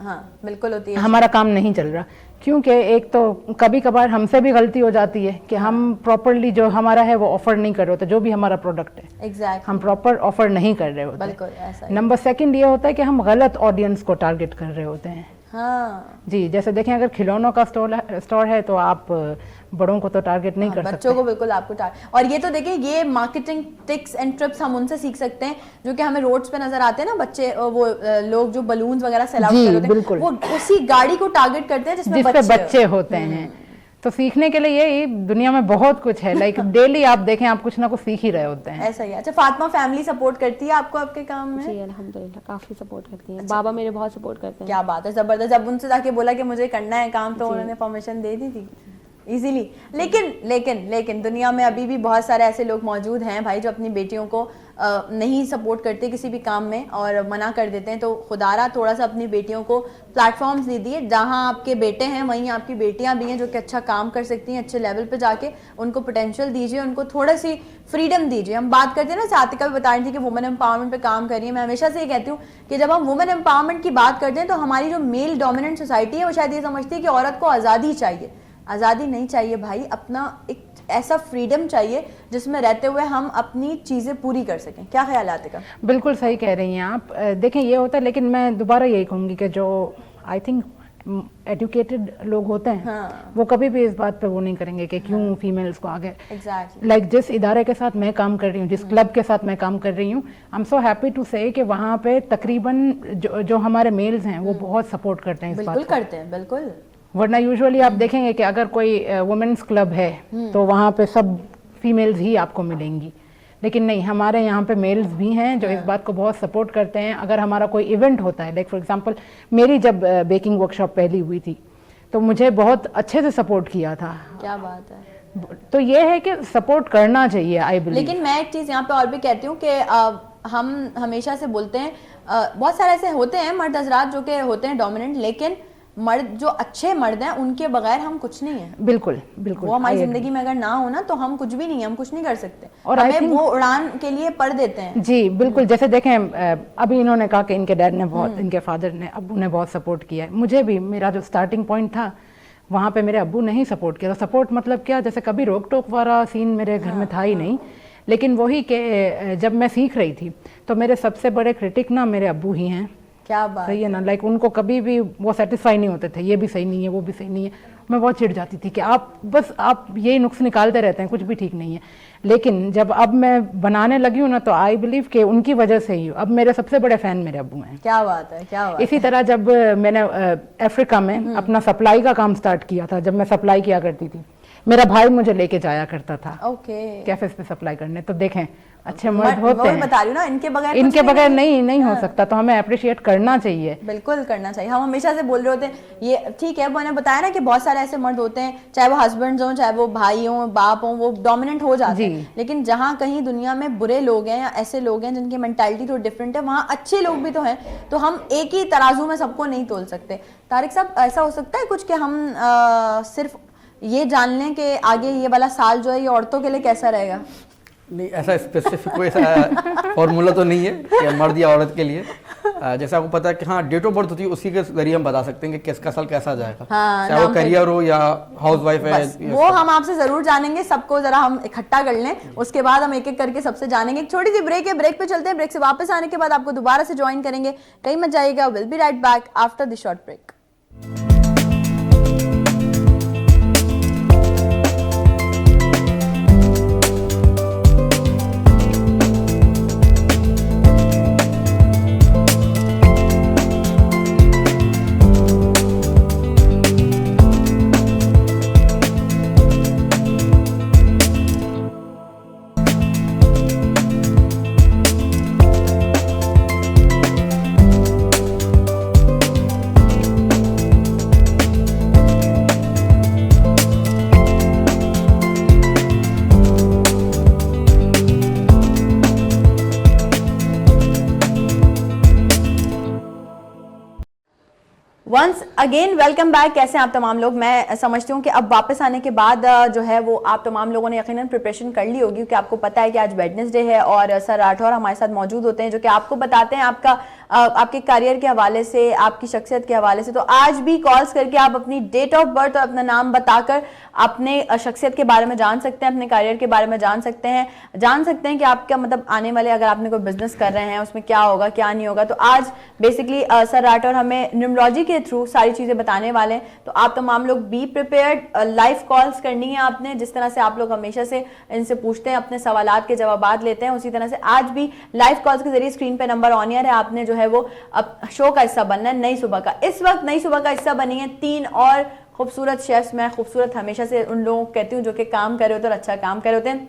हाँ, बिल्कुल होती है, हमारा काम नहीं चल रहा, क्योंकि एक तो कभी कभार हमसे भी गलती हो जाती है कि हम प्रॉपरली जो हमारा है वो ऑफर नहीं कर रहे होते, जो भी हमारा प्रोडक्ट है हम प्रॉपर ऑफर नहीं कर रहे होते। नंबर 2 ये होता है कि हम गलत ऑडियंस को टारगेट कर रहे होते हैं। हाँ जी, जैसे देखें अगर खिलौनों का स्टोर है तो आप बड़ों को तो टारगेट नहीं कर सकते। बच्चों को बिल्कुल आपको और ये तो देखिए ये मार्केटिंग टिक्स एंड ट्रिप्स हम उनसे सीख सकते हैं जो कि हमें रोड्स पे नजर आते हैं ना बच्चे, वो लोग जो बलून्स वगैरह सेल आउट जी, करते हैं, बिल्कुल। वो उसी गाड़ी को टारगेट करते हैं जिसमें बच्चे होते हैं। तो सीखने के लिए ये दुनिया में बहुत कुछ है, लाइक डेली आप देखें आप कुछ ना कुछ सीख ही रहे होते हैं। ऐसा ही। अच्छा, फातिमा फैमिली सपोर्ट करती है आपको आपके काम में? जी अल्हम्दुलिल्लाह काफ़ी सपोर्ट करती हैं। बाबा मेरे बहुत सपोर्ट करते हैं। क्या बात है, जबरदस्त। जब उनसे जाके बोला कि मुझे करना है काम तो उन्होंने परमिशन दे दी थी इजीली। लेकिन दुनिया में अभी भी बहुत सारे ऐसे लोग मौजूद हैं भाई जो अपनी बेटियों को नहीं सपोर्ट करते किसी भी काम में और मना कर देते हैं। तो खुदारा थोड़ा सा अपनी बेटियों को प्लेटफॉर्म्स दे दिए, जहां आपके बेटे हैं वहीं आपकी बेटियां भी हैं जो कि अच्छा काम कर सकती हैं, अच्छे लेवल पे जाके उनको पोटेंशियल दीजिए, उनको थोड़ा सी फ्रीडम दीजिए। हम बात करते हैं ना, सातिका भी बता रही थी कि वुमेन एम्पावरमेंट पे काम कर रही है। मैं हमेशा से ये कहती हूँ कि जब हम वुमेन एम्पावरमेंट की बात करते हैं तो हमारी जो मेल डोमिनेंट सोसाइटी है वो शायद ये समझती है कि औरत को आज़ादी चाहिए। आज़ादी नहीं चाहिए भाई, अपना एक ऐसा फ्रीडम चाहिए जिसमें रहते हुए हम अपनी चीज़ें पूरी कर सकें। क्या ख्याल आते का? बिल्कुल सही कह रही हैं आप। देखें ये होता है, लेकिन मैं दोबारा यही कहूँगी कि जो आई थिंक एजुकेटेड लोग होते हैं हाँ। वो कभी भी इस बात पे वो नहीं करेंगे कि क्यों फीमेल्स को आगे। एग्जैक्टली। लाइक जिस इदारे के साथ मैं काम कर रही हूँ, जिस क्लब के साथ मैं काम कर रही हूँ, I am so happy to say कि वहाँ पे तकरीबन जो हमारे मेल्स हैं वो बहुत सपोर्ट करते हैं इस बात बिल्कुल को। करते हैं, बिल्कुल। वरना यूजुअली आप देखेंगे कि अगर कोई वुमेन्स क्लब है तो वहाँ पे सब फीमेल्स ही आपको मिलेंगी, लेकिन नहीं, हमारे यहाँ पे मेल्स भी हैं जो इस बात को बहुत सपोर्ट करते हैं। अगर हमारा कोई इवेंट होता है, लाइक फॉर एग्जांपल मेरी जब बेकिंग वर्कशॉप पहली हुई थी तो मुझे बहुत अच्छे से सपोर्ट किया था। क्या बात है। तो ये है कि सपोर्ट करना चाहिए, आई बिलीव। लेकिन मैं एक चीज़ यहाँ पे और भी कहती हूँ कि हम हमेशा से बोलते हैं बहुत सारे ऐसे होते हैं मर्द हजरात जो कि होते हैं डोमिनेंट, लेकिन मर्द जो अच्छे मर्द हैं उनके बगैर हम कुछ नहीं है। बिल्कुल बिल्कुल। वो हमारी जिंदगी में अगर ना हो ना तो हम कुछ भी नहीं है, हम कुछ नहीं कर सकते। और हमें वो उड़ान के लिए पर देते हैं। जी बिल्कुल। जैसे देखें अभी इन्होंने कहा कि इनके डैड ने बहुत, इनके फादर ने, अब्बू ने बहुत सपोर्ट किया है। मुझे भी, मेरा जो स्टार्टिंग पॉइंट था वहाँ पे मेरे अब्बू ने ही सपोर्ट किया। तो सपोर्ट मतलब क्या, जैसे कभी रोक टोक वाला सीन मेरे घर में था ही नहीं, लेकिन वही कि जब मैं सीख रही थी तो मेरे सबसे बड़े क्रिटिक ना मेरे अब्बू ही हैं। क्या बात सही है ना, लाइक उनको कभी भी वो सेटिस्फाई नहीं होते थे, ये भी सही नहीं है, वो भी सही नहीं है। मैं बहुत चिढ़ जाती थी कि आप यही नुक्स निकालते रहते हैं, कुछ भी ठीक नहीं है। लेकिन जब अब मैं बनाने लगी हूँ ना तो आई बिलीव कि उनकी वजह से ही अब मेरे सबसे बड़े फैन मेरे अब्बू हैं। क्या बात है, क्या बात। इसी तरह जब मैंने अफ्रीका में अपना सप्लाई का काम स्टार्ट किया था, जब मैं सप्लाई किया करती थी, मेरा भाई मुझे लेके जाया करता था ओके कैफेज पे सप्लाई करने। तो देखें अच्छे मर्द होते हैं, बता रही हूँ ना, इनके बगैर नहीं हो सकता। तो हमें अप्रिशिएट करना चाहिए, बिल्कुल करना चाहिए। हम हमेशा से बोल रहे होते हैं ये ठीक है, मैंने बताया ना कि बहुत सारे ऐसे मर्द होते हैं, चाहे वो हस्बैंड्स हों, चाहे वो भाई हों, बाप हों, वो डोमिनेंट हो जाते हैं। लेकिन जहाँ कहीं दुनिया में बुरे लोग हैं या ऐसे लोग हैं जिनकी मेंटालिटी थोड़ी डिफरेंट है, वहाँ अच्छे लोग भी तो हैं। तो हम एक ही तराजू में सबको नहीं तोल सकते। तारिक साहब, ऐसा हो सकता है कुछ कि हम सिर्फ ये जान लें कि आगे ये वाला साल जो है ये औरतों के लिए कैसा रहेगा? नहीं, ऐसा स्पेसिफिक कोई ऐसा फॉर्मूला तो नहीं है कि मर्द या औरत के लिए। जैसे आपको पता है कि हाँ डेट ऑफ बर्थ होती है, उसी के जरिए हम बता सकते हैं कि किसका साल कैसा जाएगा। हाँ, चाहे वो करियर हो या हाउस वाइफ है, वो हम आपसे जरूर जानेंगे। सबको जरा हम इकट्ठा कर लें, उसके बाद हम एक एक करके सबसे जानेंगे। एक छोटी सी ब्रेक है, ब्रेक पे चलते हैं। ब्रेक से वापस आने के बाद आपको दोबारा से ज्वाइन करेंगे, कहीं मत जाइएगा। Will be right back after the short break. Once again welcome back. कैसे हैं आप तमाम लोग? मैं समझती हूँ कि अब वापस आने के बाद जो है वो आप तमाम लोगों ने यकीनन प्रिपरेशन कर ली होगी, क्योंकि आपको पता है कि आज वेडनेसडे है और सर राठौर हमारे साथ मौजूद होते हैं जो कि आपको बताते हैं आपका आपके करियर के हवाले से, आपकी शख्सियत के हवाले से। तो आज भी कॉल्स करके आप अपनी डेट ऑफ बर्थ और अपना नाम बताकर अपने शख्सियत के बारे में जान सकते हैं, अपने करियर के बारे में जान सकते हैं कि आपका मतलब आने वाले, अगर आपने कोई बिजनेस कर रहे हैं उसमें क्या होगा क्या नहीं होगा। तो आज बेसिकली सर राठौर हमें न्यूमरोलॉजी के थ्रू सारी चीजें बताने वाले हैं। तो आप तमाम लोग बी प्रिपेयर्ड, लाइव कॉल्स करनी है आपने, जिस तरह से आप लोग हमेशा से इनसे पूछते हैं, अपने सवालात के जवाबात लेते हैं, उसी तरह से आज भी लाइव कॉल्स के जरिए स्क्रीन पे नंबर ऑन ईयर है, आपने जो है वो अब शो का हिस्सा बनना है नई सुबह का। इस वक्त नई सुबह का हिस्सा बनी है 3 और खूबसूरत शेफ्स। मैं खूबसूरत हमेशा से उन लोगों को कहती हूँ जो कि काम कर रहे होते हैं और अच्छा काम कर रहे होते हैं।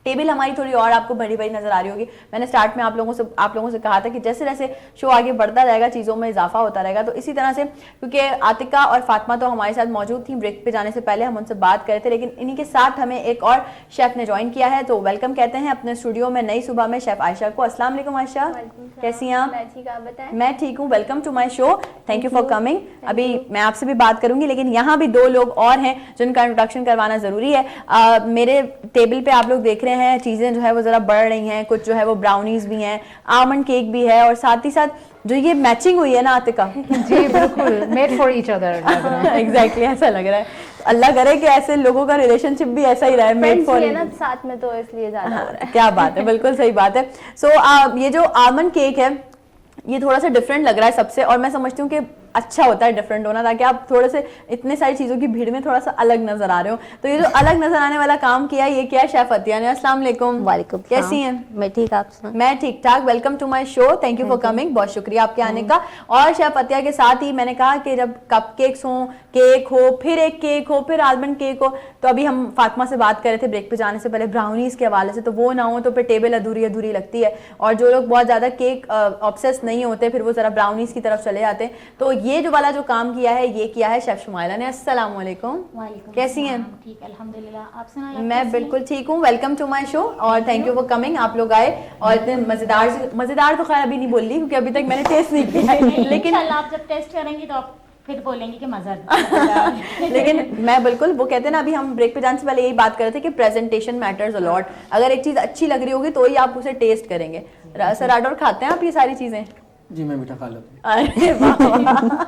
टेबल हमारी थोड़ी और आपको बड़ी बड़ी नजर आ रही होगी। मैंने स्टार्ट में आप लोगों से कहा था कि जैसे जैसे शो आगे बढ़ता जाएगा चीज़ों में इजाफा होता रहेगा। तो इसी तरह से, क्योंकि आतिका और फातिमा तो हमारे साथ मौजूद थी, ब्रेक पे जाने से पहले हम उनसे बात कर रहे थे, लेकिन इन्हीं के साथ हमें एक और शेफ ने ज्वाइन किया है। तो वेलकम कहते हैं अपने स्टूडियो में नई सुबह में शेफ आयशा को। अस्सलाम वालेकुम आयशा, कैसी हैं आप? मैं ठीक हूँ, welcome to my show, thank you for coming. अभी मैं आपसे भी बात करूंगी, लेकिन यहाँ भी 2 लोग और हैं जिनका इंट्रोडक्शन करवाना जरूरी है। मेरे टेबल पे आप लोग देख रहे हैं चीजें जो है वो जरा बढ़ रही हैं, कुछ जो है वो ब्राउनीज भी हैं, आमंड केक भी है, और साथ ही साथ जो ये मैचिंग हुई है ना आतिका जी बिल्कुल, made for each other. Exactly ऐसा लग रहा है। अल्लाह करे कि ऐसे लोगों का रिलेशनशिप भी ऐसा ही रहे, मेड फॉर ना साथ में, तो इसलिए ज्यादा हो रहा है। क्या बात है, बिल्कुल सही बात है। सो ये जो आमंड केक है ये थोड़ा सा डिफरेंट लग रहा है सबसे, और मैं समझती हूँ कि अच्छा होता है डिफरेंट होना, ताकि आप थोड़े से इतने सारी चीजों की भीड़ में थोड़ा सा अलग नजर आ रहे हो। तो ये जो अलग नजर आने वाला काम किया, ये क्या है शेफ अतिया ने। अस्सलाम वालेकुम। वालेकुम, कैसी हैं? मैं ठीक, आप सुनाओ? मैं ठीक ठाक। Welcome to my show, thank you for coming, बहुत शुक्रिया आपके आने का। और शेफ अतिया के साथ ही मैंने कहा कि जब कप केक्स हो, केक हो, फिर एक केक हो, फिर आलमंड केक हो, तो अभी हम फातिमा से बात कर रहे थे ब्रेक पे जाने से पहले ब्राउनीज के हवाले से, तो वो ना हो तो फिर टेबल अधूरी अधूरी लगती है। और जो लोग बहुत ज्यादा केक ऑब्सेस नहीं होते, फिर वो जरा ब्राउनीज की तरफ चले जाते हैं। तो ये जो वाला जो काम किया है, ये किया है शेफ शुमाइला ने। अस्सलाम वालेकुम, कैसी हैं? ठीक, अल्हम्दुलिल्लाह, आप सुनाइए? मैं बिल्कुल ठीक हूँ, वेलकम टू माय शो और थैंक यू फॉर कमिंग। आप लोग आए और इतने मजेदार तो खैर अभी नहीं बोल रही क्योंकि अभी तक मैंने टेस्ट नहीं किया है, लेकिन आप जब टेस्ट करेंगी तो आप फिर बोलेंगे कि मजा लेकिन मैं बिल्कुल, वो कहते हैं ना, अभी हम ब्रेक पे जाने से पहले यही बात कर रहे थे कि प्रेजेंटेशन मैटर्स अ लॉट। अगर एक चीज अच्छी लग रही होगी तो ही आप उसे टेस्ट करेंगे। सर राठौर, खाते हैं आप ये सारी चीजें? जी मैं मीठा खा लेता हूँ। अरे वाह।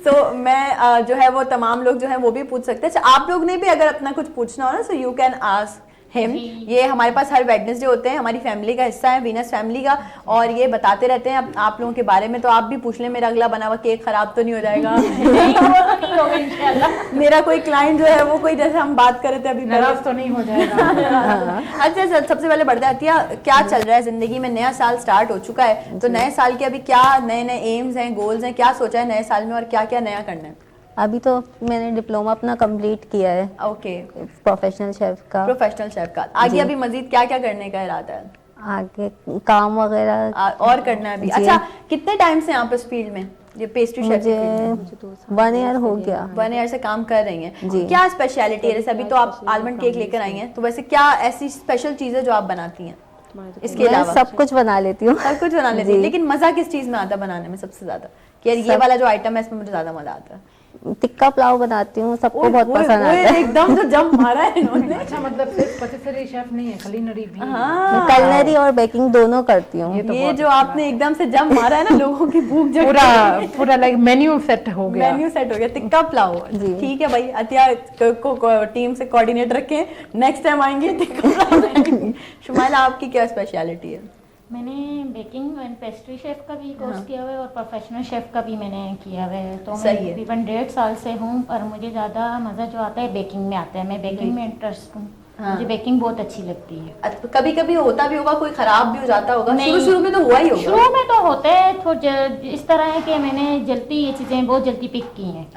सो मैं जो है वो तमाम लोग जो है वो भी पूछ सकते हैं। अच्छा, आप लोग ने भी अगर अपना कुछ पूछना हो ना, so you can ask him. ये हमारे पास हर वेडनेसडे होते हैं, हमारी फैमिली का हिस्सा है, वीनस फैमिली का, और ये बताते रहते हैं आप लोगों के बारे में। तो आप भी पूछ लें, मेरा अगला बना हुआ केक खराब तो नहीं हो जाएगा? मेरा कोई क्लाइंट जो है वो कोई, जैसे हम बात कर रहे थे अभी, नाराज तो नहीं हो जाएगा? अच्छा सर, सबसे पहले बढ़ते आती है, क्या चल रहा है जिंदगी में? नया साल स्टार्ट हो चुका है, तो नए साल के अभी क्या नए नए एम्स हैं, गोल्स हैं, क्या सोचा है नए साल में और क्या क्या नया करना है? अभी तो मैंने डिप्लोमा अपना कंप्लीट किया है, ओके, प्रोफेशनल शेफ का। प्रोफेशनल शेफ का आगे अभी मजीद क्या क्या करने का इरादा है? आगे काम वगैरह और करना है अभी? अच्छा, कितने टाइम से आप इस फील्ड में, ये पेस्ट्री शेफ मुझे 1 ईयर हो गया। 1 ईयर से काम कर रही हैं। क्या स्पेशलिटी है? जैसे अभी तो आप आलमंड केक लेकर आई हैं, तो वैसे क्या ऐसी स्पेशल चीजें जो आप बनाती हैं? इसके मैं अलावा सब कुछ बना लेती हूँ। सब कुछ बना लेती हैं, लेकिन मजा किस चीज में आता है बनाने में सबसे ज्यादा? कि यार ये वाला जो आइटम है इसमें मुझे ज्यादा मजा आता है। टिक्का पुलाव बनाती हूँ, सबको बहुत पसंद आता है। एकदम जो जंप मारा है इन्होंने। अच्छा, मतलब सिर्फ पतिसरी शेफ नहीं है, कुलिनरी भी है। हाँ, कलनरी और बेकिंग दोनों करती हूँ। ये जो आपने एकदम से जंप मारा है ना, लोगों की भूख जग पूरा लाइक मेन्यू सेट हो गया। मेन्यू सेट हो गया, टिक्का पुलाव। ठीक है भाई, अतिया को टीम से कोऑर्डिनेट रखें, नेक्स्ट टाइम आएंगे टिक्का पुलाव। शुमाइला, आपकी क्या स्पेशलिटी है? मैंने बेकिंग एंड पेस्ट्री शेफ का भी कोर्स किया हुआ है और प्रोफेशनल शेफ का भी मैंने किया हुआ है। तो मैं तकरीबन 1.5 साल से हूँ, पर मुझे ज़्यादा मज़ा जो आता है बेकिंग में आता है। मैं बेकिंग में इंटरेस्ट हूँ। मुझे बेकिंग बहुत अच्छी लगती है। कभी कभी होता भी होगा, कोई खराब भी हो जाता होगा? शुरू में तो हुआ ही होगा। शुरू में तो होता है, थोड़ा इस तरह है कि मैंने जल्दी ये चीज़ें बहुत जल्दी पिक की हैं,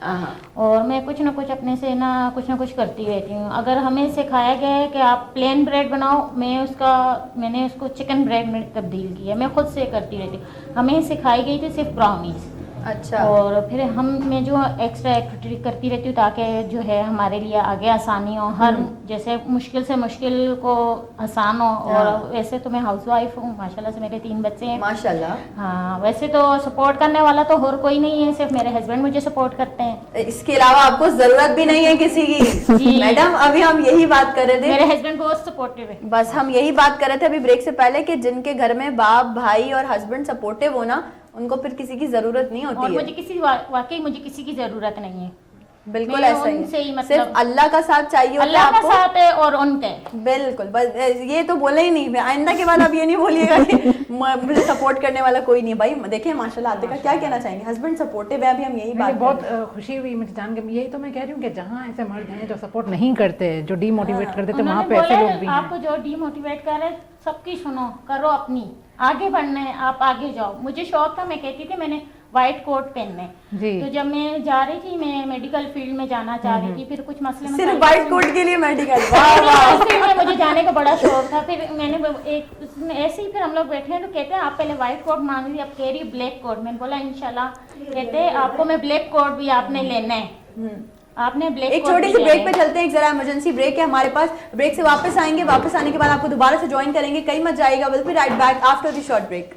और मैं कुछ ना कुछ अपने से ना कुछ करती रहती हूँ। अगर हमें सिखाया गया है कि आप प्लेन ब्रेड बनाओ, मैंने उसको चिकन ब्रेड में तब्दील किया। मैं खुद से करती रहती हूँ। हमें सिखाई गई थी सिर्फ ब्राउनीज। अच्छा। और फिर मैं जो एक्स्ट्रा एक्टिविटी करती रहती हूँ ताकि जो है हमारे लिए आगे आसानी हो, हर जैसे मुश्किल से मुश्किल को आसान हो। और वैसे तो मैं हाउसवाइफ हूँ, माशाल्लाह से मेरे 3 बच्चे हैं। माशाल्लाह। हाँ, वैसे तो सपोर्ट करने वाला तो और कोई नहीं है, सिर्फ मेरे हस्बैंड मुझे सपोर्ट करते हैं। इसके अलावा आपको जरूरत भी नहीं है किसी की। मैडम, अभी हम यही बात कर रहे थे, मेरे हस्बैंड बहुत सपोर्टिव है। बस हम यही बात कर रहे थे अभी ब्रेक से पहले कि जिनके घर में बाप, भाई और हस्बैंड सपोर्टिव हो ना, उनको फिर किसी की जरूरत नहीं और होती मुझे है। किसी वाकई मुझे किसी की जरूरत नहीं है। बिल्कुल मैं ऐसा उनसे ही ही है, मतलब- सिर्फ अल्लाह का साथ चाहिए होता है अल्लाह का आपको। साथ है और उनके। बिल्कुल, बस ये तो बोले ही नहीं, आइंदा के बाद आप ये नहीं बोलिएगा कि मुझे सपोर्ट करने वाला कोई नहीं। भाई देखिए माशाल्लाह आतिका क्या कहना चाहेंगे, हस्बैंड सपोर्टिव है, अभी हम यही मुझे बात बहुत कर रहे हैं। खुशी हुई मुझे जान के। यही तो मैं कह रही हूँ कि जहाँ ऐसे मर्द हैं जो सपोर्ट नहीं करते, जो डीमोटिवेट कर देते, वहाँ उन्होंने पे ऐसे बोला लोग भी हैं। आपको जो डीमोटिवेट कर रहे सबकी सुनो, करो अपनी, आगे बढ़ना है, आप आगे जाओ। मुझे शौक था, मैं कहती थी मैंने व्हाइट कोट पहनने, जी। तो जब मैं जा रही थी, मैं मेडिकल फील्ड में जाना चाह रही थी, फिर कुछ मसले सिर्फ मसाइल- व्हाइट कोट के लिए मेडिकल, वाह वाह। मेडिकल फील्ड में मुझे जाने का बड़ा शौक था। फिर मैंने ऐसे ही फिर हम लोग बैठे हैं तो कहते हैं आप पहले व्हाइट कोट मांग रही, अब कह रही ब्लैक कोट। मैंने बोला इंशाल्लाह, कहते हैं आपको मैं ब्लैक कोट भी आपने लेना है, आपने ब्लैक एक कोट छोटी भी सी लेना ब्रेक है। पे चलते हैं, एक जरा इमरजेंसी ब्रेक है हमारे पास, ब्रेक से वापस आएंगे, वापस आने के बाद आपको दोबारा से ज्वाइन करेंगे, कहीं मत जाएगा, will be right back after the short break.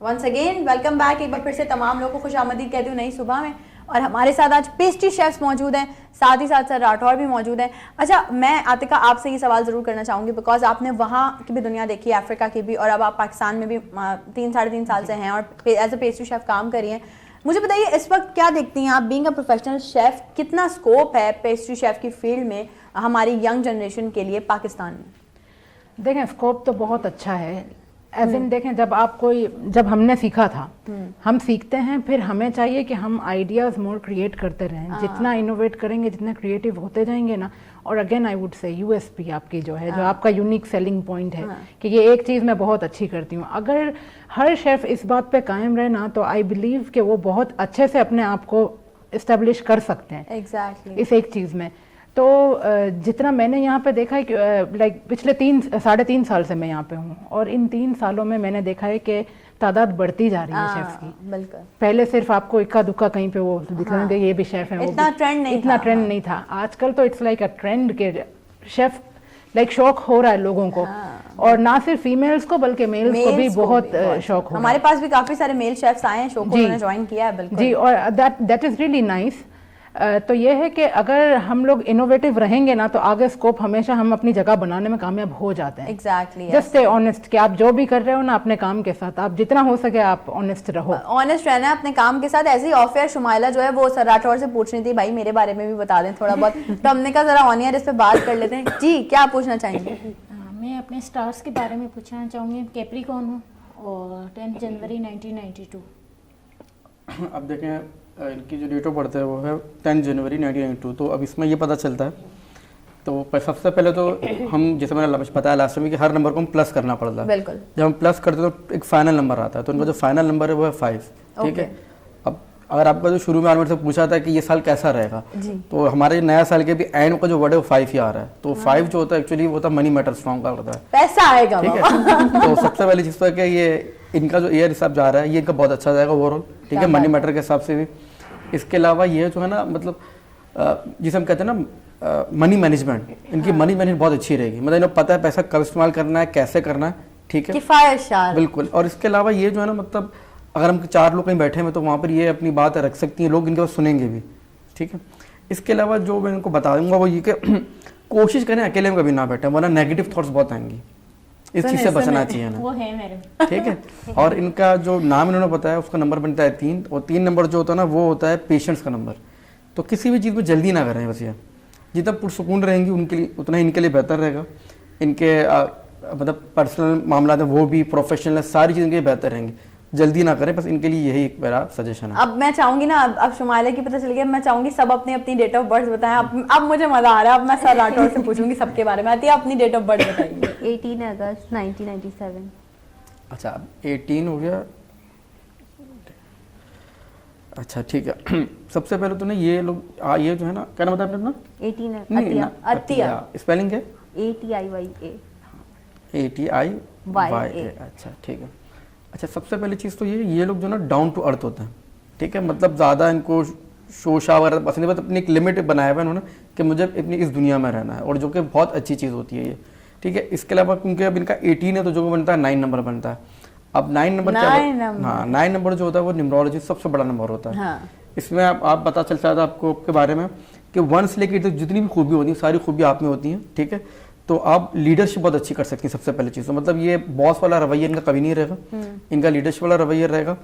Once again welcome back, एक बार फिर से तमाम लोगों को खुश आमदीद कहती हूँ नई सुबह में। और हमारे साथ आज पेस्ट्री शेफ्स मौजूद हैं, साथ ही साथ सर राठौर भी मौजूद हैं। अच्छा, मैं आतिका आपसे ये सवाल ज़रूर करना चाहूँगी, बिकॉज आपने वहाँ की भी दुनिया देखी है, अफ्रीका की भी, और अब आप पाकिस्तान में भी 3-3.5 साल से हैं और एज अ पेस्ट्री शेफ काम कर रही हैं। मुझे बताइए इस वक्त क्या देखती हैं आप, बीइंग अ प्रोफेशनल शेफ, कितना स्कोप है पेस्ट्री शेफ की फील्ड में हमारी यंग जनरेशन के लिए पाकिस्तान में? देखें, स्कोप तो बहुत अच्छा है। एज इन देखें, जब हमने सीखा था, हम सीखते हैं, फिर हमें चाहिए कि हम आइडियाज़ मोर क्रिएट करते रहें। जितना इनोवेट करेंगे, जितना क्रिएटिव होते जाएंगे ना, और again I would say USP आपकी जो है, जो आपका यूनिक सेलिंग पॉइंट है, कि ये एक चीज़ मैं बहुत अच्छी करती हूँ। अगर हर शेफ इस बात पे कायम रहे ना, तो आई बिलीव कि वो बहुत अच्छे से अपने आप को इस्टेब्लिश कर सकते हैं एग्जैक्टली इस एक चीज़ में। तो जितना मैंने यहाँ पे देखा है कि लाइक पिछले 3-3.5 साल से मैं यहाँ पे हूँ, और इन 3 सालों में मैंने देखा है कि तादाद बढ़ती जा रही है शेफ्स की। बिल्कुल, पहले सिर्फ आपको इक्का दुक्का कहीं पे वो दिखने दे, ये भी शेफ है, वो इतना भी। ट्रेंड नहीं इतना था। ट्रेंड नहीं था। आजकल तो इट्स लाइक अ ट्रेंड के शेफ लाइक शौक हो रहा है लोगों को, और ना सिर्फ फीमेल्स को बल्कि मेल्स को भी बहुत शौक हो रहा है। हमारे पास भी काफी सारे मेल शेफ्स आए हैं, शो को जी। उन्होंने ज्वाइन किया है। बिल्कुल जी, और दैट इज रियली नाइस। तो ये है कि अगर हम लोग इनोवेटिव रहेंगे ना, तो आगे स्कोप हमेशा हम अपनी जगह बनाने में कामयाब हो जाते हैं। एग्जैक्टली, जस्ट स्टे ऑनेस्ट कि आप जो भी कर रहे हो ना अपने काम के साथ, आप जितना हो सके आप ऑनेस्ट रहो। ऑनेस्ट रहना है अपने काम के साथ। ऐसे ही ऑफ एयर शुमाइला जो है वो सर राठौर से पूछ रही थी, भाई मेरे बारे में भी बता दें थोड़ा बहुत, तो हमने कहा जरा ऑन एयर इस पे बात कर लेते हैं। जी, क्या पूछना चाहेंगे? मैं अपने स्टार्स के बारे में पूछना चाहूँगी। कैप्रिकॉर्न हूँ और 10 जनवरी 1992। अब देखें इनकी जो डेट ऑफ बर्थ है वो है 10 जनवरी 1992। तो अब इसमें ये पता चलता है, तो सबसे पहले तो हम, जैसे मैंने बताया लास्ट में, कि हर नंबर को हम प्लस करना पड़ता है। बिल्कुल, जब हम प्लस करते हैं तो एक फाइनल नंबर आता है, तो उनका जो फाइनल नंबर है वो है 5। ठीक है। अब अगर आपका जो शुरू में से पूछा था कि ये साल कैसा रहेगा, तो हमारे नया साल के भी एंड का जो वर्ड है वो 5 ही आ रहा है। तो 5 जो होता है एक्चुअली वो होता है मनी मैटर स्ट्रॉन्ग का होता है, पैसा आएगा। ठीक है। तो सबसे पहली चीज़ तो है कि ये इनका जो ईयर हिसाब जा रहा है ये इनका बहुत अच्छा जाएगा ओवरऑल, ठीक है, मनी मैटर के हिसाब से भी। इसके अलावा ये जो है ना, मतलब जिसे हम कहते हैं ना मनी मैनेजमेंट, इनकी मनी मैनेजमेंट बहुत अच्छी रहेगी। मतलब इन्हें पता है पैसा कब इस्तेमाल करना है, कैसे करना है, ठीक है, किफायत। बिल्कुल। और इसके अलावा ये जो है ना, मतलब अगर हम 4 लोग कहीं बैठे हैं तो वहाँ पर ये अपनी बात रख सकती हैं, लोग इनके बात सुनेंगे भी, ठीक है। इसके अलावा जो मैं इनको बता दूंगा वो ये कि कोशिश करें अकेले में कभी ना बैठे, वरना नेगेटिव थॉट्स बहुत आएंगी, इस चीज़ से बचना चाहिए ना, वो है मेरे। ठीक है। और इनका जो नाम इन्होंने बताया उसका नंबर बनता है 3, और 3 नंबर जो होता है ना वो होता है पेशेंस का नंबर। तो किसी भी चीज़ को जल्दी ना करें, बस ये जितना पुरसुकून रहेंगी उनके लिए उतना ही इनके लिए बेहतर रहेगा। इनके मतलब पर्सनल मामला है वो भी, प्रोफेशनल, सारी चीज़ इनके लिए बेहतर रहेंगी। जल्दी ना करें, बस इनके लिए यही एक मेरा सजेशन है। अब मैं चाहूंगी ना, अब शुमाइला की पता चल गया, मैं चाहूंगी सब अपनी अपनी डेट ऑफ बर्थ बताएं। अब मुझे मजा आ रहा है, अब मैं सर राठौर से पूछूंगी सबके बारे में। आती है अपनी डेट ऑफ बर्थ बताइए। 18 अगस्त 1997। अच्छा, 18 हो गया, अच्छा ठीक है। सबसे पहले तो ना ये लोग ये जो है ना, क्या नाम बताया आपने अपना? 18 है, नहीं, अतिया। ना, अतिया। स्पेलिंग क्या? ATIYA। ATIYA। अच्छा ठीक है। अच्छा सबसे पहली चीज़ तो ये लोग जो ना डाउन टू अर्थ होते हैं, ठीक है, मतलब ज़्यादा इनको शोशा वगैरह पसंद है, अपनी एक लिमिट बनाया हुआ है उन्होंने कि मुझे अपनी इस दुनिया में रहना है, और जो कि बहुत अच्छी चीज़ होती है ये, ठीक है। इसके अलावा क्योंकि अब इनका 18 है तो जो बनता है 9 नंबर बनता है। अब 9 नंबर क्या? हाँ 9 नंबर जो होता है वो न्यूमरोलॉजी सबसे बड़ा नंबर होता है। हाँ। इसमें आप पता चल जाता है आपको आपके बारे में कि 1 से लेकर जितनी भी खूबी होती है सारी खूबी आप में होती हैं, ठीक है। तो आप लीडरशिप बहुत अच्छी कर सकती हैं सबसे पहले चीज़ तो, मतलब ये बॉस वाला रवैया इनका कभी नहीं रहेगा, इनका लीडरशिप वाला रवैया रहेगा।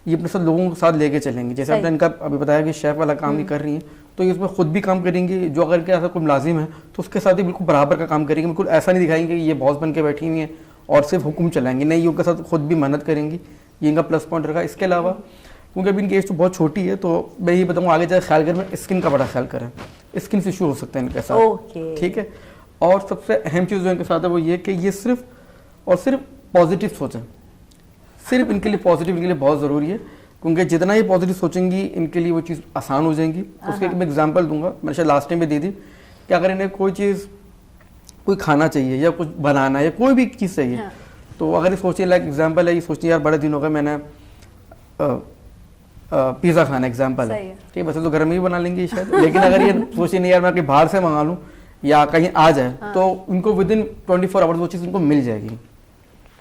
ये अपने साथ लोगों के साथ लेके चलेंगे, जैसे आपने इनका अभी बताया कि शेफ वाला काम ही कर रही हैं, तो ये उसमें खुद भी काम करेंगी, जो अगर ऐसा कोई मुलाजिम है तो उसके साथ ही बिल्कुल बराबर का काम करेंगे, बिल्कुल ऐसा नहीं दिखाएंगे कि ये बॉस बन के बैठी हुई हैं और सिर्फ हुक्म चलाएंगे, नहीं, ये उनके साथ खुद भी मेहनत करेंगी, ये इनका प्लस पॉइंट रहेगा। इसके अलावा क्योंकि अभी इनकी एज तो बहुत छोटी है तो मैं ये बताऊँगा आगे जाकर ख्याल करें, स्किन का बड़ा ख्याल करें, स्किन से इशू हो सकता है इनके साथ, ठीक है। और सबसे अहम चीज़ जो इनके साथ है वो ये कि ये सिर्फ और सिर्फ पॉजिटिव सोचें, सिर्फ इनके लिए पॉजिटिव इनके लिए बहुत ज़रूरी है, क्योंकि जितना ये पॉजिटिव सोचेंगी इनके लिए वो चीज़ आसान हो जाएंगी। उसके एक मैं एग्जांपल दूंगा, मैंने शायद लास्ट टाइम भी दी थी कि अगर इन्हें कोई चीज़ कोई खाना चाहिए या कुछ बनाना है या कोई भी चीज़ चाहिए, तो अगर ये सोचिए, लाइक एग्जांपल है, ये सोचिए यार बड़े दिन हो गए मैंने पिज़्ज़ा खाना, एग्जांपल है, ठीक है, वैसे तो घर में ही बना लेंगे शायद, लेकिन अगर ये सोचिए नहीं यार मैं कहीं बाहर से मंगा लूँ या कहीं आ जाए, तो उनको विद इन 24 आवर्स वो चीज़ उनको मिल जाएगी।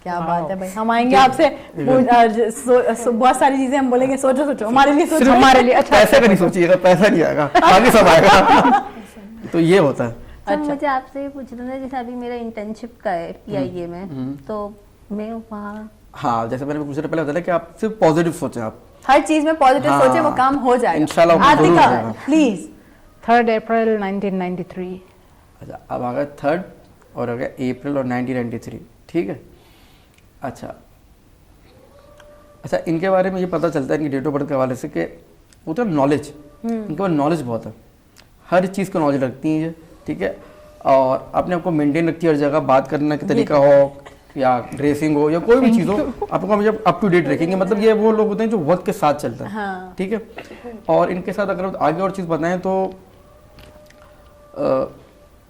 क्या बात है भाई, हम आएंगे आपसे बहुत सारी चीजें हम बोलेंगे, सोचो सोचो हमारे लिए, सोचो हमारे लिए। अच्छा पैसे का नहीं सोचिएगा, पैसा नहीं आएगा, बाकी सब आएगा। तो ये होता है। अच्छा मुझे आपसे ये पूछना था, जैसे अभी मेरा इंटर्नशिप का है PIA में, तो मैं वहाँ, हाँ जैसे मैंने कुछ देर पहले बताया कि आप सिर्फ पॉजिटिव सोचें, आप हर चीज में पॉजिटिव सोचे, वो काम हो जाएगा इंशाल्लाह। आतिका प्लीज। 3 अप्रैल 1993। अच्छा अब आ गया 3 और आ गया अप्रैल और 1993, ठीक है। अच्छा इनके बारे में ये पता चलता है इनकी डेट ऑफ बर्थ के हवाले से कि वो तो नॉलेज, इनके पास नॉलेज बहुत है, हर चीज़ का नॉलेज रखती हैं ये, ठीक है। और अपने आपको मेंटेन रखती है हर जगह, बात करने का तरीका हो या ड्रेसिंग हो या कोई भी चीज़ हो, आपको हमेशा अप टू डेट रखेंगे, मतलब ये वो लोग होते हैं जो वक्त के साथ चलते हैं, हाँ। ठीक है। और इनके साथ अगर आगे और चीज़ बताएं तो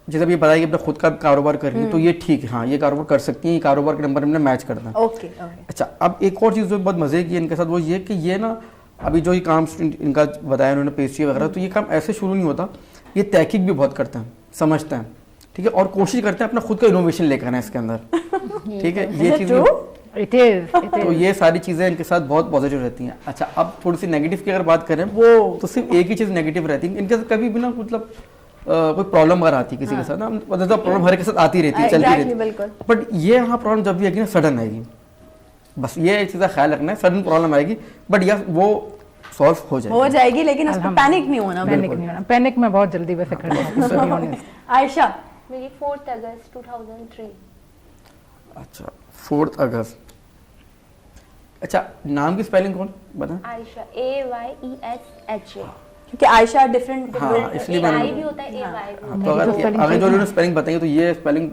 जैसे अभी बताया कि अपना खुद का कारोबार कर रही है, तो ये ठीक है, हाँ ये कारोबार कर सकती हैं, ये कारोबार के नंबर में मैच करना है। ओके। अच्छा अब एक और चीज़ जो बहुत मज़े की है इनके साथ वो ये कि ये ना अभी जो ये काम इनका बताया उन्होंने पेस्ट्री वगैरह, तो ये काम ऐसे शुरू नहीं होता, ये तहकीक भी बहुत करते हैं, समझते हैं, ठीक है, और कोशिश करते हैं अपना खुद का इनोवेशन लेकर आना इसके अंदर, ठीक है, ये चीज़ तो ये सारी चीज़ें इनके साथ बहुत पॉजिटिव रहती हैं। अच्छा अब थोड़ी सी नेगेटिव की अगर बात करें वो तो सिर्फ एक ही चीज़ नेगेटिव रहती है इनके साथ, कभी भी ना मतलब कोई प्रॉब्लम अगर आती है किसी के साथ ना, मतलब प्रॉब्लम हर के साथ आती रहती है, चलती रहती है, बट ये यहाँ प्रॉब्लम जब भी आएगी ना सडन आएगी, बस ये एक चीज़ का ख्याल रखना है, सडन प्रॉब्लम आएगी बट यस वो सॉल्व हो जाएगी, लेकिन उस पर पैनिक नहीं होना, पैनिक में बहुत जल्दी वैसे कर लेती। आयशा मेरी 4 अगस्त 2003। अच्छा 4 अगस्त। अच्छा नाम की स्पेलिंग कौन बता? आयशा AYESHA, क्योंकि आयशा डिफरेंट, हाँ इसलिए आई भी होता है AY भी। तो अगर जो उन्होंने स्पेलिंग बताई तो ये स्पेलिंग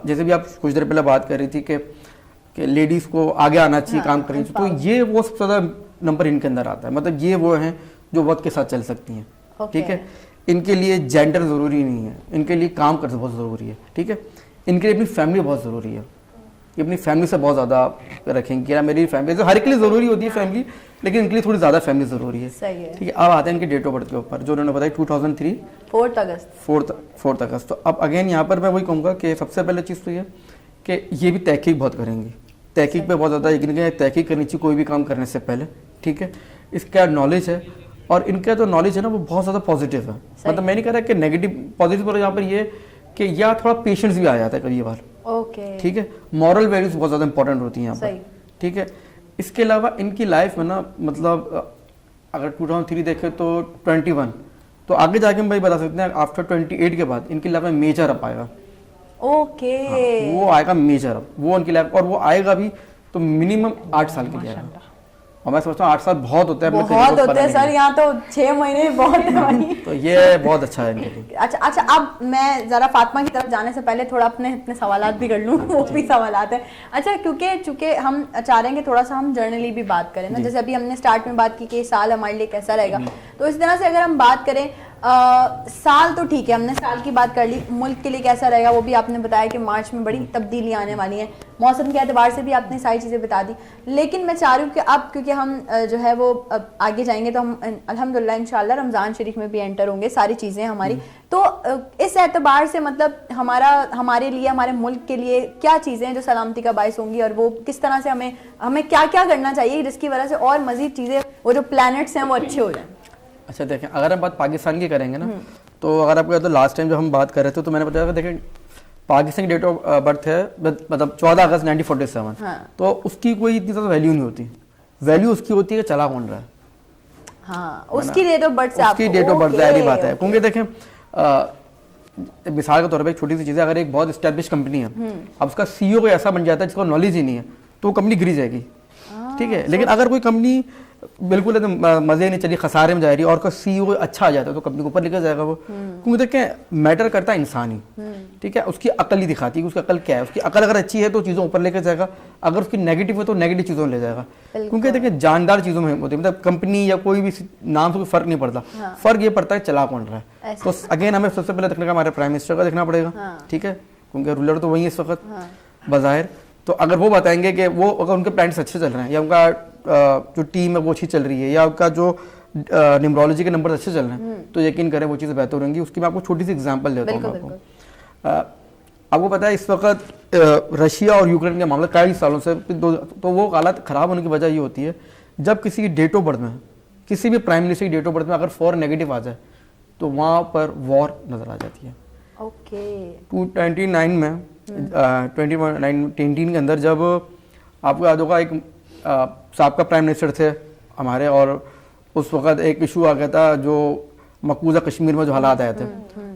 जैसे भी आप कुछ देर पहले बात कर रही थी कि लेडीज को आगे आना चाहिए, काम करनी चाहिए, तो ये वो सबसे ज़्यादा नंबर इनके अंदर आता है, मतलब ये वो हैं जो वक्त के साथ चल सकती हैं, ठीक है। इनके लिए जेंडर ज़रूरी नहीं है, इनके लिए काम करना बहुत ज़रूरी है, ठीक है। इनके लिए अपनी फैमिली बहुत ज़रूरी है, ये अपनी फैमिली से बहुत ज़्यादा रखेंगे कि मेरी फैमिली, तो हर एक के लिए ज़रूरी होती है फैमिली, लेकिन इनके लिए थोड़ी ज़्यादा फैमिली ज़रूरी है, सही है, ठीक है। अब आते हैं इनके डेट ऑफ बर्थ के ऊपर जो उन्होंने बताया 2003 4 अगस्त। तो अब अगेन यहाँ पर मैं वही कहूँगा कि सबसे पहले चीज़ तो ये कि ये भी तहकीक बहुत करेंगी, तहकीक पे बहुत ज़्यादा यकीन है, तहकीक करनी चाहिए कोई भी काम करने से पहले, ठीक है। इसका नॉलेज है और इनका जो नॉलेज है ना वो बहुत ज़्यादा पॉजिटिव है, मतलब मैं नहीं कह रहा कि नेगेटिव पॉजिटिव, पर यहाँ पर ये कि या थोड़ा पेशेंस भी आ जाता है कई बार, ओके, ठीक है। मॉरल वैल्यूज बहुत ज़्यादा इंपॉर्टेंट होती हैं यहाँ पर, ठीक है। इसके अलावा इनकी लाइफ में ना मतलब अगर 2003 देखें तो 21, तो आगे जाके हम भाई बता सकते हैं आफ्टर 28 के बाद इनकी लाइफ में मेजर अप आएगा, ओके, वो आएगा मेजर अप, वो उनकी लाइफ, और वो आएगा भी तो मिनिमम 8 साल के लिए आएगा, और मैं सोचता हूँ 8 साल बहुत होते हैं अपने career बहुत को होते हैं बनाने सर, के यहाँ तो 6 महीने भी बहुत है भाई। लिए। तो ये बहुत अच्छा है इनके लिए। अच्छा, अब मैं जरा फातिमा की तरफ जाने से पहले थोड़ा अपने सवालात भी कर लूँ, वो भी सवालात है। अच्छा, चूंकि हम चाह रहे हैं कि थोड़ा सा हम जर्नली भी बात करें ना, जैसे अभी हमने स्टार्ट में बात की कि साल हमारे लिए कैसा रहेगा, तो इस तरह से अगर हम बात करें साल तो ठीक है, हमने साल की बात कर ली, मुल्क के लिए कैसा रहेगा वो भी आपने बताया कि मार्च में बड़ी तब्दीली आने वाली है, मौसम के एतबार से भी आपने सारी चीज़ें बता दी। लेकिन मैं चाह रही हूँ कि अब क्योंकि हम जो है वो आगे जाएंगे तो हम अल्हम्दुलिल्लाह इंशाल्लाह रमज़ान शरीफ में भी एंटर होंगे, सारी चीज़ें हमारी, तो इस एतबार से मतलब हमारे लिए, हमारे मुल्क के लिए क्या चीज़ें हैं जो सलामती का बायस होंगी, और वो किस तरह से हमें क्या क्या करना चाहिए जिसकी वजह से और मज़ीद चीज़ें, वो जो प्लैनेट्स हैं वो अच्छे हो जाएं। अच्छा देखें, अगर हम बात पाकिस्तान की करेंगे ना, तो अगर आपको याद हो लास्ट टाइम जब हम बात कर रहे थे तो मैंने बताया था, देखें पाकिस्तान की डेट ऑफ बर्थ है मतलब 14 अगस्त 1947, तो उसकी कोई इतनी ज़्यादा वैल्यू नहीं होती, वैल्यू उसकी होती है कि चला कौन रहा है। हाँ, उसकी डेट ऑफ बर्थ से उसकी डेट ऑफ बर्थ जाहिर बात है, क्योंकि देखें मिसाल के तौर पर एक छोटी सी चीज़ है, अगर एक बहुत स्टैब्लिश कंपनी है, अब उसका सीईओ कोई ऐसा बन जाता है जिसको नॉलेज ही नहीं है, तो वो कंपनी गिरी जाएगी, ठीक है। लेकिन अगर कोई कंपनी बिल्कुल एकदम मजे नहीं चली, खसारे में जा रही है, और का सीईओ अच्छा आ जाता है तो कंपनी को ऊपर लेकर जाएगा वो, क्योंकि देखें मैटर करता है इंसान ही, ठीक है, उसकी अकल ही दिखाती है, उसकी अकल क्या है, उसकी अकल अगर अच्छी है तो चीज़ों ऊपर लेकर जाएगा, अगर उसकी नेगेटिव है तो नेगेटिव चीज़ों में ले जाएगा, क्योंकि देखें जानदार चीज़ों में होती है, मतलब कंपनी या कोई भी नाम से कोई फर्क नहीं पड़ता, फर्क ये पड़ता है चला कौन रहा है। तो अगेन हमें सबसे पहले देखने का हमारे प्राइम मिनिस्टर का देखना पड़ेगा, ठीक है, क्योंकि रूलर तो वही है इस वक्त बज़ाहिर, तो अगर वो बताएंगे कि वो अगर उनके प्लान्स अच्छे चल रहे हैं, या उनका जो टीम है वो अच्छी चल रही है, या उनका जो न्यूमरोलॉजी के नंबर अच्छे चल रहे हैं, तो यकीन करें वो चीज़ें बेहतर होंगी। उसकी मैं आपको छोटी सी एग्जांपल देता हूँ आपको। आपको पता है इस वक्त रशिया और यूक्रेन का मामला कई सालों से, तो वो हालात ख़राब होने की वजह ये होती है जब किसी की डेट ऑफ बर्थ में, किसी भी प्राइम मिनिस्टर की डेट ऑफ बर्थ में अगर 4 नेगेटिव आ जाए तो वहाँ पर वॉर नज़र आ जाती है। ओके, 229 में 2019 के अंदर जब आपको याद होगा एक साबका प्राइम मिनिस्टर थे हमारे, और उस वक्त एक इशू आ गया था जो मकबूजा कश्मीर में जो हालात आए थे,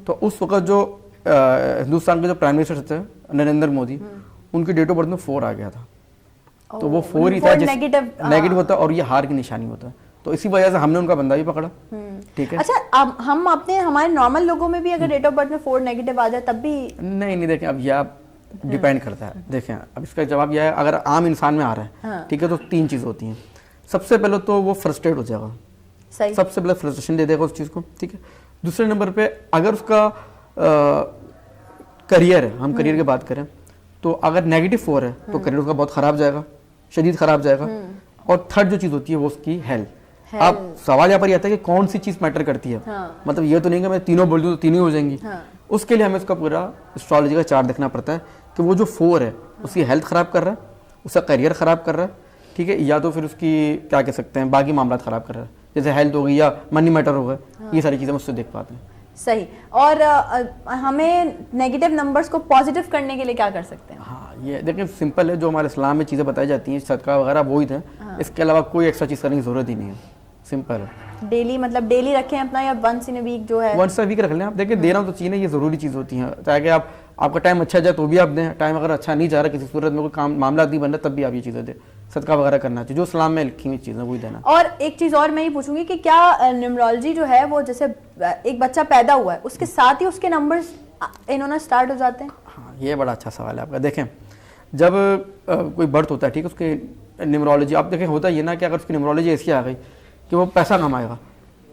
तो उस वक्त जो हिंदुस्तान के जो प्राइम मिनिस्टर थे नरेंद्र मोदी, उनकी डेट ऑफ बर्थ में 4 आ गया था, तो वो 4 ही था नेगेटिव होता है, और ये हार की निशानी होता है, तो इसी वजह से हमने उनका बंदा भी पकड़ा, ठीक है। अच्छा, अब हम हमारे नॉर्मल लोगों में भी अगर डेट ऑफ बर्थ में 4 नेगेटिव आ जाए तब भी नहीं देखें, अब यह डिपेंड करता है। देखें अब इसका जवाब यह है, अगर आम इंसान में आ रहा है, ठीक है, तो 3 चीज़ होती हैं। सबसे पहले तो वो फ्रस्ट्रेट हो जाएगा, सही, सबसे पहले फ्रस्ट्रेशन दे देगा उस चीज़ को, ठीक है। दूसरे नंबर पे अगर उसका करियर है, हम करियर की बात करें, तो अगर नेगेटिव 4 है तो करियर उसका बहुत ख़राब जाएगा, शदीद ख़राब जाएगा। और थर्ड जो चीज़ होती है वो उसकी हेल्थ। अब सवाल यहाँ पर यह आता है कि कौन सी चीज़ मैटर करती है, मतलब ये तो नहीं कि मैं तीनों बोल दूँ तो तीनों हो जाएंगी, उसके लिए हमें उसका पूरा एस्ट्रोलॉजी का चार्ट देखना पड़ता है कि वो जो 4 है उसकी हेल्थ ख़राब कर रहा है, उसका करियर ख़राब कर रहा है, ठीक है, या तो फिर उसकी क्या कह सकते हैं बाकी मामला ख़राब कर रहा है, जैसे हेल्थ हो गई या मनी मैटर हो गए, ये सारी चीज़ें मुझसे देख पाते हैं। सही। और हमें नेगेटिव नंबर्स को पॉजिटिव करने के लिए क्या कर सकते हैं? हाँ, ये देखिए सिंपल है, जो हमारे इस्लाम में चीज़ें बताई जाती हैं, सदका वगैरह वो ही थे, इसके अलावा कोई एक्स्ट्रा चीज़ करने की ज़रूरत ही नहीं है, सिंपल है। डेली मतलब डेली रखें अपना, या वंस इन अ वीक जो है, वंस अ वीक रख लें आप। देखिए देना तो चीज़ें ये ज़रूरी चीज़ होती हैं, ताकि आपका टाइम अच्छा जाए तो भी आप दें, टाइम अगर अच्छा नहीं जा रहा, किसी सूरत में कोई काम मामला नहीं बन रहा, तब भी आप ये चीज़ें दें। सदका वगैरह करना चाहिए, जो इस्लाम में लिखी हुई चीज़ें वही देना। और एक चीज़ और मैं ये पूछूंगी कि क्या न्यूमरोलॉजी जो है वो, जैसे एक बच्चा पैदा हुआ है उसके साथ ही उसके नंबर्स इन्होंने स्टार्ट हो जाते हैं? हाँ, ये बड़ा अच्छा सवाल है आपका। देखें जब कोई बर्थ होता है, ठीक है, उसके न्यूमरोलॉजी आप देखें होता ये ना कि अगर उसकी न्यूमरोलॉजी ऐसी आ गई कि वो पैसा कमाएगा,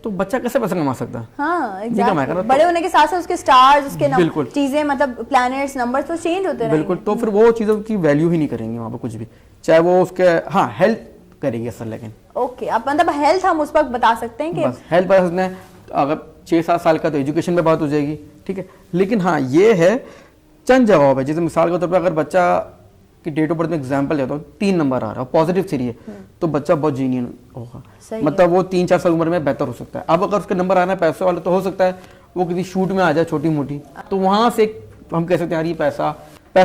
तो बच्चा कैसे पैसा कमा सकता है? हाँ, exactly. बड़े होने के साथ साथ उसके स्टार्स, उसके चीजें, मतलब प्लैनेट्स, नंबर्स तो चेंज होते हैं, बिल्कुल। तो फिर वो चीज़ों की वैल्यू ही नहीं करेंगे वहाँ पर कुछ भी, चाहे वो उसके हाँ हेल्थ करेगी असर, लेकिन ओके, अब मतलब हेल्थ हम उस वक्त बता सकते हैं कि हेल्थ बता सकते हैं। अगर 6-7 साल का तो एजुकेशन में बात हो जाएगी, ठीक है, लेकिन हाँ ये है चंद जगहों पर, जैसे मिसाल के तौर पर अगर बच्चा की डेट ऑफ बर्थ में एग्जाम्पल लेता हूँ 3 नंबर आ रहा है, पॉजिटिव 3 है, तो बच्चा बहुत जीनियस होगा, मतलब वो 3-4 साल उम्र में बेहतर हो सकता है। अब अगर उसके नंबर आना है पैसे वाले, तो हो सकता है वो किसी शूट में आ जाए छोटी मोटी, तो वहाँ से हम कह सकते हैं यार ये पैसा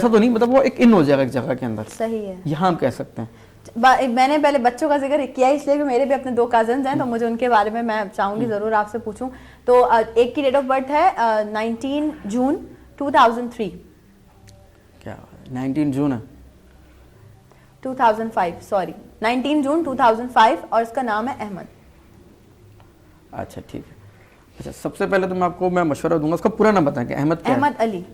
तो नहीं, मतलब वो एक इन हो जाएगा एक जगह के अंदर, सही है, यहाँ हम कह सकते हैं। मैंने पहले बच्चों का जिक्र किया इसलिए कि मेरे भी अपने 2 कजन्स हैं, तो मुझे उनके बारे में मैं चाहूँगी ज़रूर आपसे पूछूं। तो एक की डेट ऑफ बर्थ है 19 जून 2003। क्या 19 जून है? 2005 सॉरी 19 जून 2005 और इसका नाम है अहमद। अच्छा ठीक है। अच्छा सबसे पहले तो मैं मशवरा दूंगा, उसका पूरा नाम बताएं कि अहमद क्या है? अहमद अली।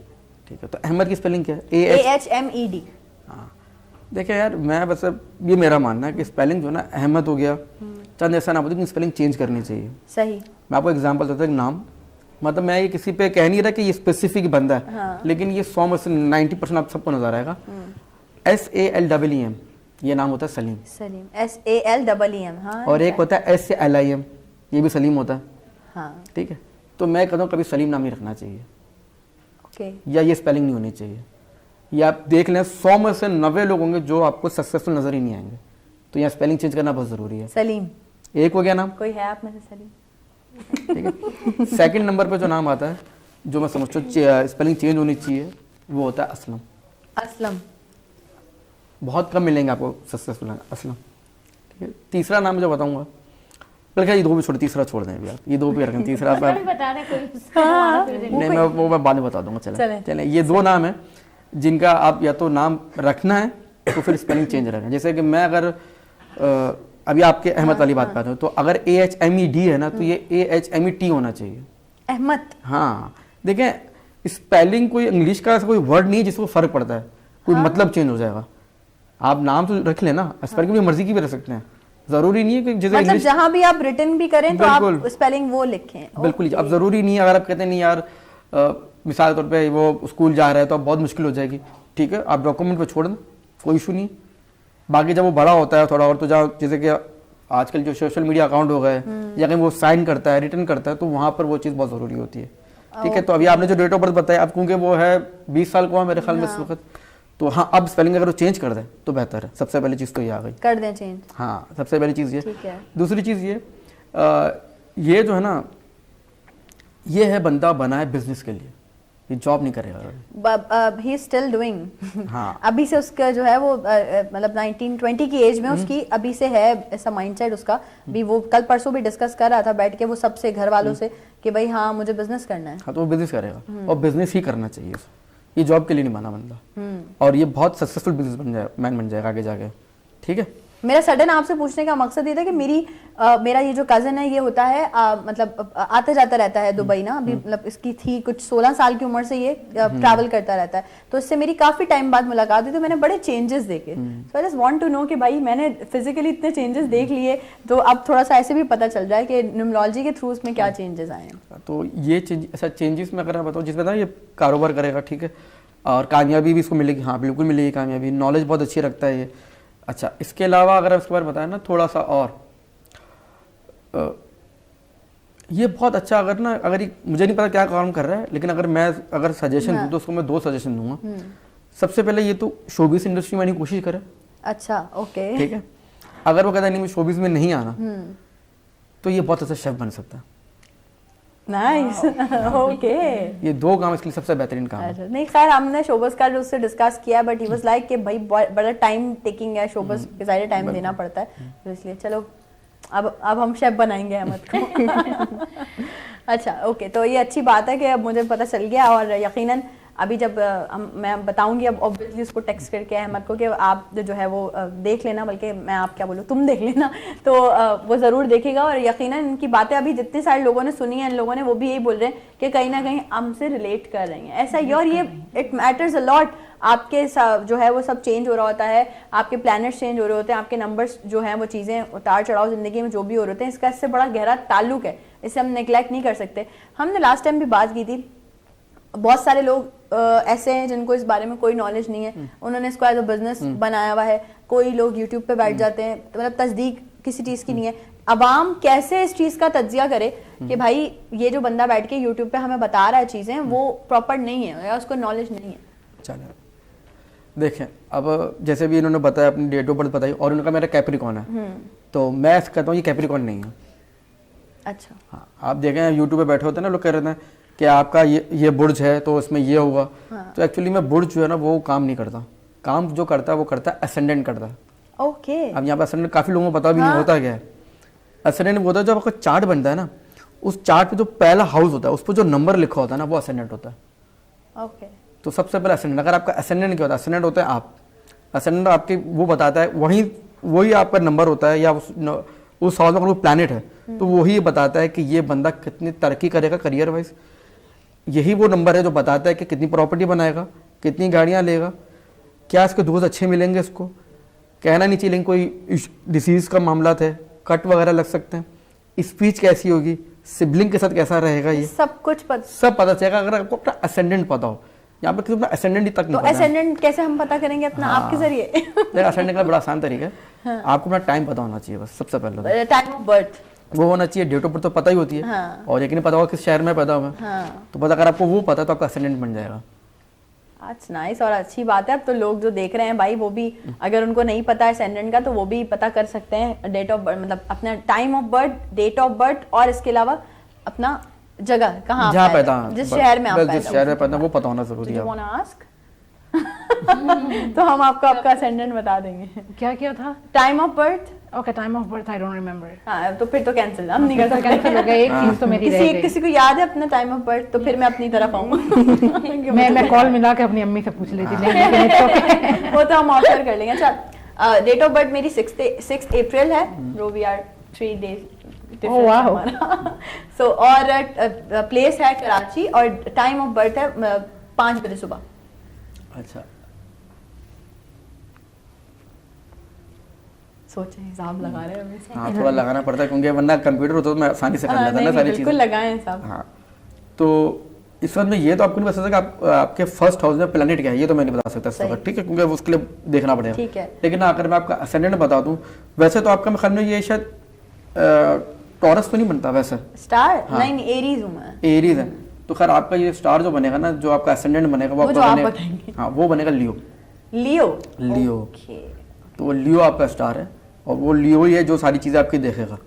ठीक है, तो अहमद की स्पेलिंग क्या है? AHMED। हाँ देखिए यार, मैं बस ये मेरा मानना है कि स्पेलिंग जो है ना, अहमद हो गया, चंद ऐसा नाम होता है कि स्पेलिंग चेंज करनी चाहिए। सही। मैं आपको एग्जांपल देता हूँ, एक नाम, मतलब मैं ये किसी पे कह नहीं रहा कि ये स्पेसिफिक बंदा है, हाँ। लेकिन ये 100 में से 90% आप सबको नजर आएगा। SALEEM, ये नाम होता है सलीम। सलीम, SALEEM। हाँ। और एक होता है SALIM, ये भी सलीम होता है। हाँ। ठीक है, तो मैं कहता हूँ कभी सलीम नाम नहीं रखना चाहिए, ओके। या ये स्पेलिंग नहीं होनी चाहिए। या आप देख लें 100 में से 90 लोग होंगे जो आपको सक्सेसफुल नजर ही नहीं आएंगे, तो यहाँ स्पेलिंग चेंज करना बहुत जरूरी है। सलीम। एक हो गया नाम। कोई है आप में से सलीम? ठीक है। सेकंड नंबर पे जो नाम आता है, जो मैं समझता हूँ स्पेलिंग चेंज होनी चाहिए, वो होता है असलम। असलम। बहुत कम मिलेंगे आपको सक्सेसफुल असलम। ठीक है, तीसरा नाम जो बताऊंगा, बल्कि ये दो भी छोड़, तीसरा छोड़ दें अभी आप, ये दो भी रखें, तीसरा आप बता रहे कोई नहीं, मैं बाद में बता दूंगा। चलें। चलें, ये दो नाम है जिनका आप या तो नाम रखना है तो फिर स्पेलिंग चेंज रखना है। जैसे कि मैं अगर अभी आपके अहमद वाली बात करता हूँ, तो अगर AHMED है ना, तो ये AHMET होना चाहिए, अहमद। हाँ देखें, स्पेलिंग कोई इंग्लिश का ऐसा कोई वर्ड नहीं है जिसको फर्क पड़ता है, कोई मतलब चेंज हो जाएगा। आप नाम तो रख लेना, स्पेलिंग भी मर्जी की भी रख सकते हैं, जरूरी नहीं है कि जैसे मतलब जहां भी आप रिटर्न भी करें तो आप बिल्कुल। स्पेलिंग वो लिखें। बिल्कुल, अब जरूरी नहीं है। अगर आप कहते हैं नहीं यार, मिसाल के तौर पे वो स्कूल जा रहा है तो अब बहुत मुश्किल हो जाएगी, ठीक है, आप डॉक्यूमेंट पे छोड़ दें, कोई इशू नहीं। बाकी जब वो बड़ा होता है थोड़ा और, तो जहाँ जैसे कि आजकल जो सोशल मीडिया अकाउंट हो गए, या कहीं वो साइन करता है, रिटर्न करता है, तो वहाँ पर वो चीज़ बहुत ज़रूरी होती है। ठीक है, तो अभी आपने जो डेट ऑफ बर्थ बताया, अब क्योंकि वो है 20 साल को है मेरे ख्याल में इस वक्त, तो हाँ अब स्पेलिंग अगर वो चेंज कर दें तो बेहतर है। सबसे पहली चीज़ तो ये आ गई, कर दें चेंज। हाँ सबसे पहली चीज़ ये। ठीक है। दूसरी चीज़ ये जो है ना, ये है बंदा बना है बिजनेस के लिए, ये जॉब नहीं करेगा। He is still doing. हाँ। अभी से उसका जो है वो मतलब 19-20 की एज में उसकी अभी से है ऐसा माइंडसेट उसका भी। वो कल परसों भी डिस्कस कर रहा था बैठ के वो सबसे घर वालों से कि भाई हाँ मुझे बिजनेस करना है। हाँ तो वो बिजनेस करेगा, और बिजनेस ही करना चाहिए, ये जॉब के लिए नहीं बना बंदा, और ये बहुत सक्सेसफुल बिजनेस मैन बन जाएगा आगे जाके। ठीक है, मेरा सडन आपसे पूछने का मकसद ये था कि मेरा ये जो कजन है ये होता है मतलब आते जाता रहता है दुबई ना, अभी मतलब इसकी थी कुछ 16 साल की उम्र से ये ट्रैवल करता रहता है, तो इससे मेरी काफी टाइम बाद मुलाकात हुई, तो मैंने बड़े चेंजेस देखे। So I just want to know कि भाई मैंने फिजिकली इतने चेंजेस देख लिए, तो अब थोड़ा सा ऐसे भी पता चल जाए कि न्यूमरोलॉजी के थ्रू उसमें क्या चेंजेस आए हैं। तो ये ऐसा चेंजेस में अगर मैं बताऊँ, जिसमें ना ये कारोबार करेगा, ठीक है, और कामयाबी भी इसको मिलेगी, हाँ बिल्कुल मिलेगी कामयाबी, नॉलेज बहुत अच्छी रखता है ये। अच्छा, इसके अलावा अगर इसके बारे में बताया ना थोड़ा सा और, ये बहुत अच्छा, अगर ना अगर मुझे नहीं पता क्या काम कर रहा है, लेकिन अगर सजेशन दूँ तो उसको मैं 2 सजेशन दूंगा। सबसे पहले ये तो शोबिस इंडस्ट्री में आने की कोशिश करे। अच्छा, ओके। ठीक है, अगर वो कहता है नहीं मुझे शोबिस में नहीं आना, तो ये बहुत अच्छा शेफ बन सकता है। Nice, okay. ये 2 काम इसके लिए सबसे बेहतरीन काम है। नहीं खैर, हमने शोबस का उससे डिस्कस किया, बट ही वाज लाइक कि भाई बड़ा टाइम टेकिंग है, शोबस के सारे टाइम देना पड़ता है, तो इसलिए चलो अब हम शेफ बनाएंगे अहमद को। अच्छा, ओके, तो ये अच्छी बात है कि अब मुझे पता चल गया, और यकीनन अभी जब मैं बताऊंगी अब ऑब्वियसली उसको टेक्स्ट करके अहमद को कि आप जो है वो देख लेना, बल्कि मैं आप क्या बोलूँ तुम देख लेना, तो वो ज़रूर देखेगा। और यकीनन इनकी बातें अभी जितने सारे लोगों ने सुनी हैं, इन लोगों ने वो भी यही बोल रहे हैं कि कहीं ना कहीं हमसे रिलेट कर रही हैं, ऐसा ही। और ये इट मैटर्स अ लॉट, आपके जो है वो सब चेंज हो रहा होता है, आपके प्लैनेट्स चेंज हो रहे होते हैं, आपके नंबर्स जो हैं वो चीज़ें उतार चढ़ाव ज़िंदगी में जो भी हो रहे होते हैं, इसका इससे बड़ा गहरा ताल्लुक है, इसे हम नेग्लेक्ट नहीं कर सकते। हमने लास्ट टाइम भी बात की थी, बहुत सारे लोग ऐसे हैं जिनको इस बारे में कोई नॉलेज नहीं है, उन्होंने इसको एज अ बिजनेस बनाया हुआ है। कोई लोग यूट्यूब पे बैठ जाते हैं, तो मतलब तस्दीक किसी चीज़ की नहीं है। अवाम कैसे इस चीज़ का तज्जिया करे कि भाई ये जो बंदा बैठ के यूट्यूब पे हमें बता रहा है चीज़ें, वो प्रॉपर नहीं है या उसको नॉलेज नहीं है। चलो देखें, अब जैसे भी इन्होंने बताया, अपनी डेट ऑफ बर्थ बताई, और उनका मेरा कैप्रिकॉन है, तो मैं कहता हूँ ये कैप्रिकॉन नहीं है। अच्छा, हाँ, आप देखें यूट्यूब पे बैठे होते हैं ना, लोग कह रहे हैं कि आपका ये बुर्ज है तो इसमें ये होगा। हाँ। तो एक्चुअली में बुर्ज जो है ना वो काम नहीं करता, काम जो करता है वो करता है असेंडेंट करता है। ओके। अब यहाँ पे असेंडेंट काफी लोगों को पता भी नहीं होता क्या है। असेंडेंट वो होता है जब आपका चार्ट बनता है ना, उस चार्ट पे जो पहला हाउस होता है उस पर जो नंबर लिखा होता है ना वो असेंडेंट होता है। ओके। तो सबसे पहले असेंडेंट, अगर आपका असेंडेंट क्या होता है, असेंडेंट होता है आप, असेंडेंट आपके वो बताता है, वही आपका नंबर होता है, या उस हाउस में अगर वो प्लैनेट है तो वही बताता है कि ये बंदा कितनी तरक्की करेगा करियर वाइज। यही वो नंबर है जो बताता है कि कितनी प्रॉपर्टी बनाएगा, कितनी गाड़ियाँ लेगा, क्या इसके दोस्त अच्छे मिलेंगे, इसको कहना नहीं चाहिए, लेकिन कोई डिसीज़ का मामला है, कट वगैरह लग सकते हैं, स्पीच कैसी होगी, सिबलिंग के साथ कैसा रहेगा, ये सब कुछ सब पता चलेगा अगर आपको अपना असेंडेंट पता हो। यहाँ पर किसी अपना असेंडेंट तक नहीं तो पता है। असेंडेंट कैसे हम पता करेंगे अपना? आपके जरिए? देखिए असेंडेंट का बड़ा आसान तरीका है, आपको अपना टाइम पता होना चाहिए, बस सबसे पहले टाइम ऑफ बर्थ वो होना चाहिए। डेट ऑफ बर्थ तो पता ही होती है, हाँ। और लेकिन पता होगा किस शहर में पैदा हुआ है, हाँ। तो पता अगर आपको वो पता है तो आपका असेंडेंट बन जाएगा। अच्छा नाइस, और अच्छी बात है। अब तो लोग जो देख रहे हैं भाई, वो भी अगर उनको नहीं पता है असेंडेंट का तो वो भी पता कर सकते हैं। डेट ऑफ बर्थ मतलब अपना time of birth, date of birth, और इसके अलावा अपना जगह कहाँ आप जहाँ पैदा, पैदा, जिस शहर में आप बस पैदा जिस शहर में पैदा वो पता होना Do जरूरी you है। wanna ask? तो हम आपको आपका असेंडेंट बता देंगे। क्या क्या था? Time of birth, okay, time of birth I don't remember. हाँ तो फिर तो कैंसिल, हम नहीं कर सकते। कैंसिल हो गया, एक चीज तो मेरी रह गई। किसी को याद है अपना टाइम ऑफ बर्थ? तो फिर मैं अपनी तरफ आऊँ। मैं कॉल मिला के अपनी अम्मी से पूछ लेती। नहीं वो तो हम ऑफर कर लेंगे। अच्छा, डेट ऑफ बर्थ मेरी 6 अप्रैल है, जो we are 3 days Oh, wow. So और प्लेस है कराची, और टाइम ऑफ बर्थ है 5 बजे सुबह। अच्छा, सोचे हिसाब लगा रहे हैं अभी से। हाँ थोड़ा लगाना पड़ता है, क्योंकि वरना कंप्यूटर होता तो मैं आसानी से कर हाँ, लेता नहीं, ना सारी बिल्कुल चीजें। लगाएं हिसाब। हाँ, तो इस वक्त में ये तो आपको नहीं बता सकता कि आपके फर्स्ट हाउस में प्लैनेट क्या है, ये तो मैं नहीं बता सकता इस सही। वक्त, ठीक है, क्योंकि उसके लिए देखना पड़ेगा। ठीक है। लेकिन अगर मैं आपका असेंडेंट बता दूं, वैसे तो आपका ख्याल में ये शायद टॉरस तो नहीं बनता वैसे, स्टार हाँ। नहीं, एरीज हूँ मैं। एरीज है, तो खैर आपका ये स्टार जो बनेगा ना, जो आपका असेंडेंट बनेगा वो वो जो आपका आप बनेगा, बताएंगे। हाँ वो बनेगा लियो। लियो। लियो। ओके। तो वो लियो आपका स्टार है, और वो लियो ही है जो सारी चीजें आपकी देखेगा।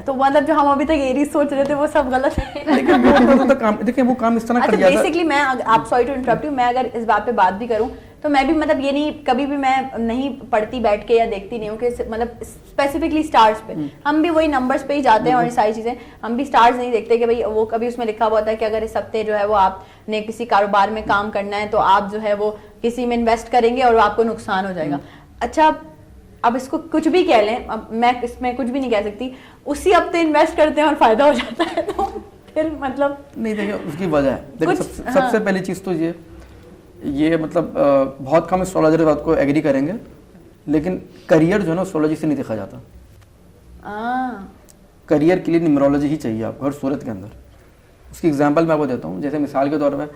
तो मतलब जो हम अभी तक एरीज सोच रहे थे वो सब गलत है। लेकिन वो तो काम, देखिए वो काम इस तरह कर अच्छा, जाता है। बेसिकली मैं आप सॉरी टू इंटरप्ट यू, मैं अगर इस बात पे बात भी करूं तो मैं भी मतलब ये नहीं, कभी भी मैं नहीं पढ़ती बैठ के या देखती नहीं हूँ कि मतलब स्पेसिफिकली स्टार्स पे, हम भी वही नंबर्स पे ही जाते हैं और ये सारी चीजें, हम भी स्टार्स नहीं देखते कि भाई वो कभी उसमें लिखा हुआ होता है कि अगर इस हफ्ते जो है वो आपने किसी कारोबार में काम करना है तो आप जो है वो किसी में इन्वेस्ट करेंगे और आपको नुकसान हो जाएगा। अच्छा, अब इसको कुछ भी कह लें, अब मैं इसमें कुछ भी नहीं कह सकती, उसी हफ्ते इन्वेस्ट करते हैं और फायदा हो जाता है, तो फिर मतलब नहीं, देखिए उसकी वजह है, देखिए कुछ- सबसे पहली चीज़ तो ये मतलब बहुत कम एस्ट्रोलॉजर इस बात को एग्री करेंगे, लेकिन करियर जो है ना एस्ट्रोलॉजी से नहीं देखा जाता। करियर के लिए न्यूमरोलॉजी ही चाहिए आपको हर सूरत के अंदर। उसकी एग्जांपल मैं आपको देता हूँ, जैसे मिसाल के तौर पे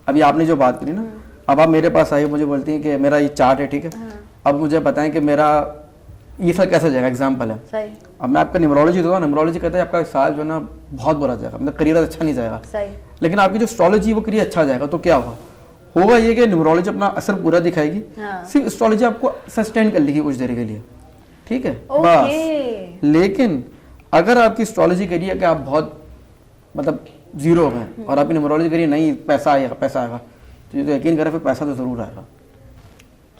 अभी आपने जो बात करी ना, अब आप मेरे पास आई, मुझे बोलती हैं कि मेरा ये चार्ट है, ठीक है, अब मुझे बताएं कि मेरा ये साल कैसा जाएगा, एग्जाम्पल है। सही अब मैं आपका न्यूमरोलॉजी दूंगा, न्यूमरोलॉजी कहता है आपका साल जो है ना बहुत बुरा जाएगा, मतलब करियर अच्छा नहीं जाएगा। सही। लेकिन आपकी जो एस्ट्रोलॉजी वो करियर अच्छा जाएगा, तो क्या होगा ये कि न्यूमरोलॉजी अपना असर पूरा दिखाएगी, हाँ। सिर्फ एस्ट्रोलॉजी आपको सस्टेन कर लेगी कुछ देर के लिए, ठीक है, ओके। बस। लेकिन अगर आपकी एस्ट्रोलॉजी करिए कि आप बहुत मतलब जीरो हो गए और आपकी न्यूमरोलॉजी करिए नहीं पैसा आएगा, तो ये तो यकीन करें फिर पैसा तो जरूर आएगा।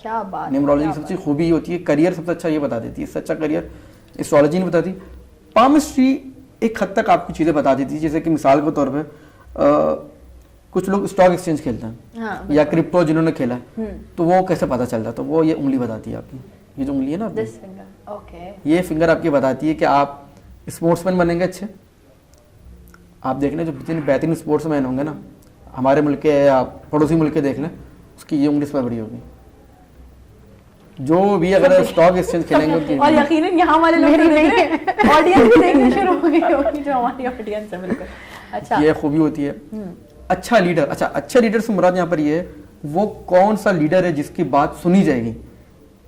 क्या बात। न्यूमरोलॉजी की सबसे खूबी ये होती है, करियर सबसे अच्छा ये बता देती है, इससे अच्छा करियर एस्ट्रोलॉजी नहीं बताती। पामिस्ट्री एक हद तक आपको चीज़ें बता देती है, जैसे कि मिसाल के तौर पे कुछ लोग स्टॉक एक्सचेंज खेलते हैं, हाँ, या क्रिप्टो जिन्होंने खेला है, तो वो कैसे पता चलता है, तो वो ये उंगली बताती है आपकी, ये जो उंगली है ना आपकी, दिस फिंगर। ओके। ये फिंगर आपकी बताती है कि आप स्पोर्ट्समैन बनेंगे अच्छे। आप देख लें जो जितने बेहतरीन स्पोर्ट्समैन होंगे ना हमारे मुल्क के या पड़ोसी मुल्क के, देख लें उसकी ये उंगली इस पर बड़ी होगी। जो भी अगर स्टॉक एक्सचेंज खेलेंगे उनकी और यकीनन यहाँ वाले लोग तो देख रहे हैं, ऑडियंस भी देखना शुरू हो गई होगी जो हमारी ऑडियंस है। बिल्कुल। अच्छा, ये खूबी होती है। अच्छा लीडर, अच्छा अच्छे लीडर से मुराद यहाँ पर ये है वो कौन सा लीडर है जिसकी बात सुनी जाएगी,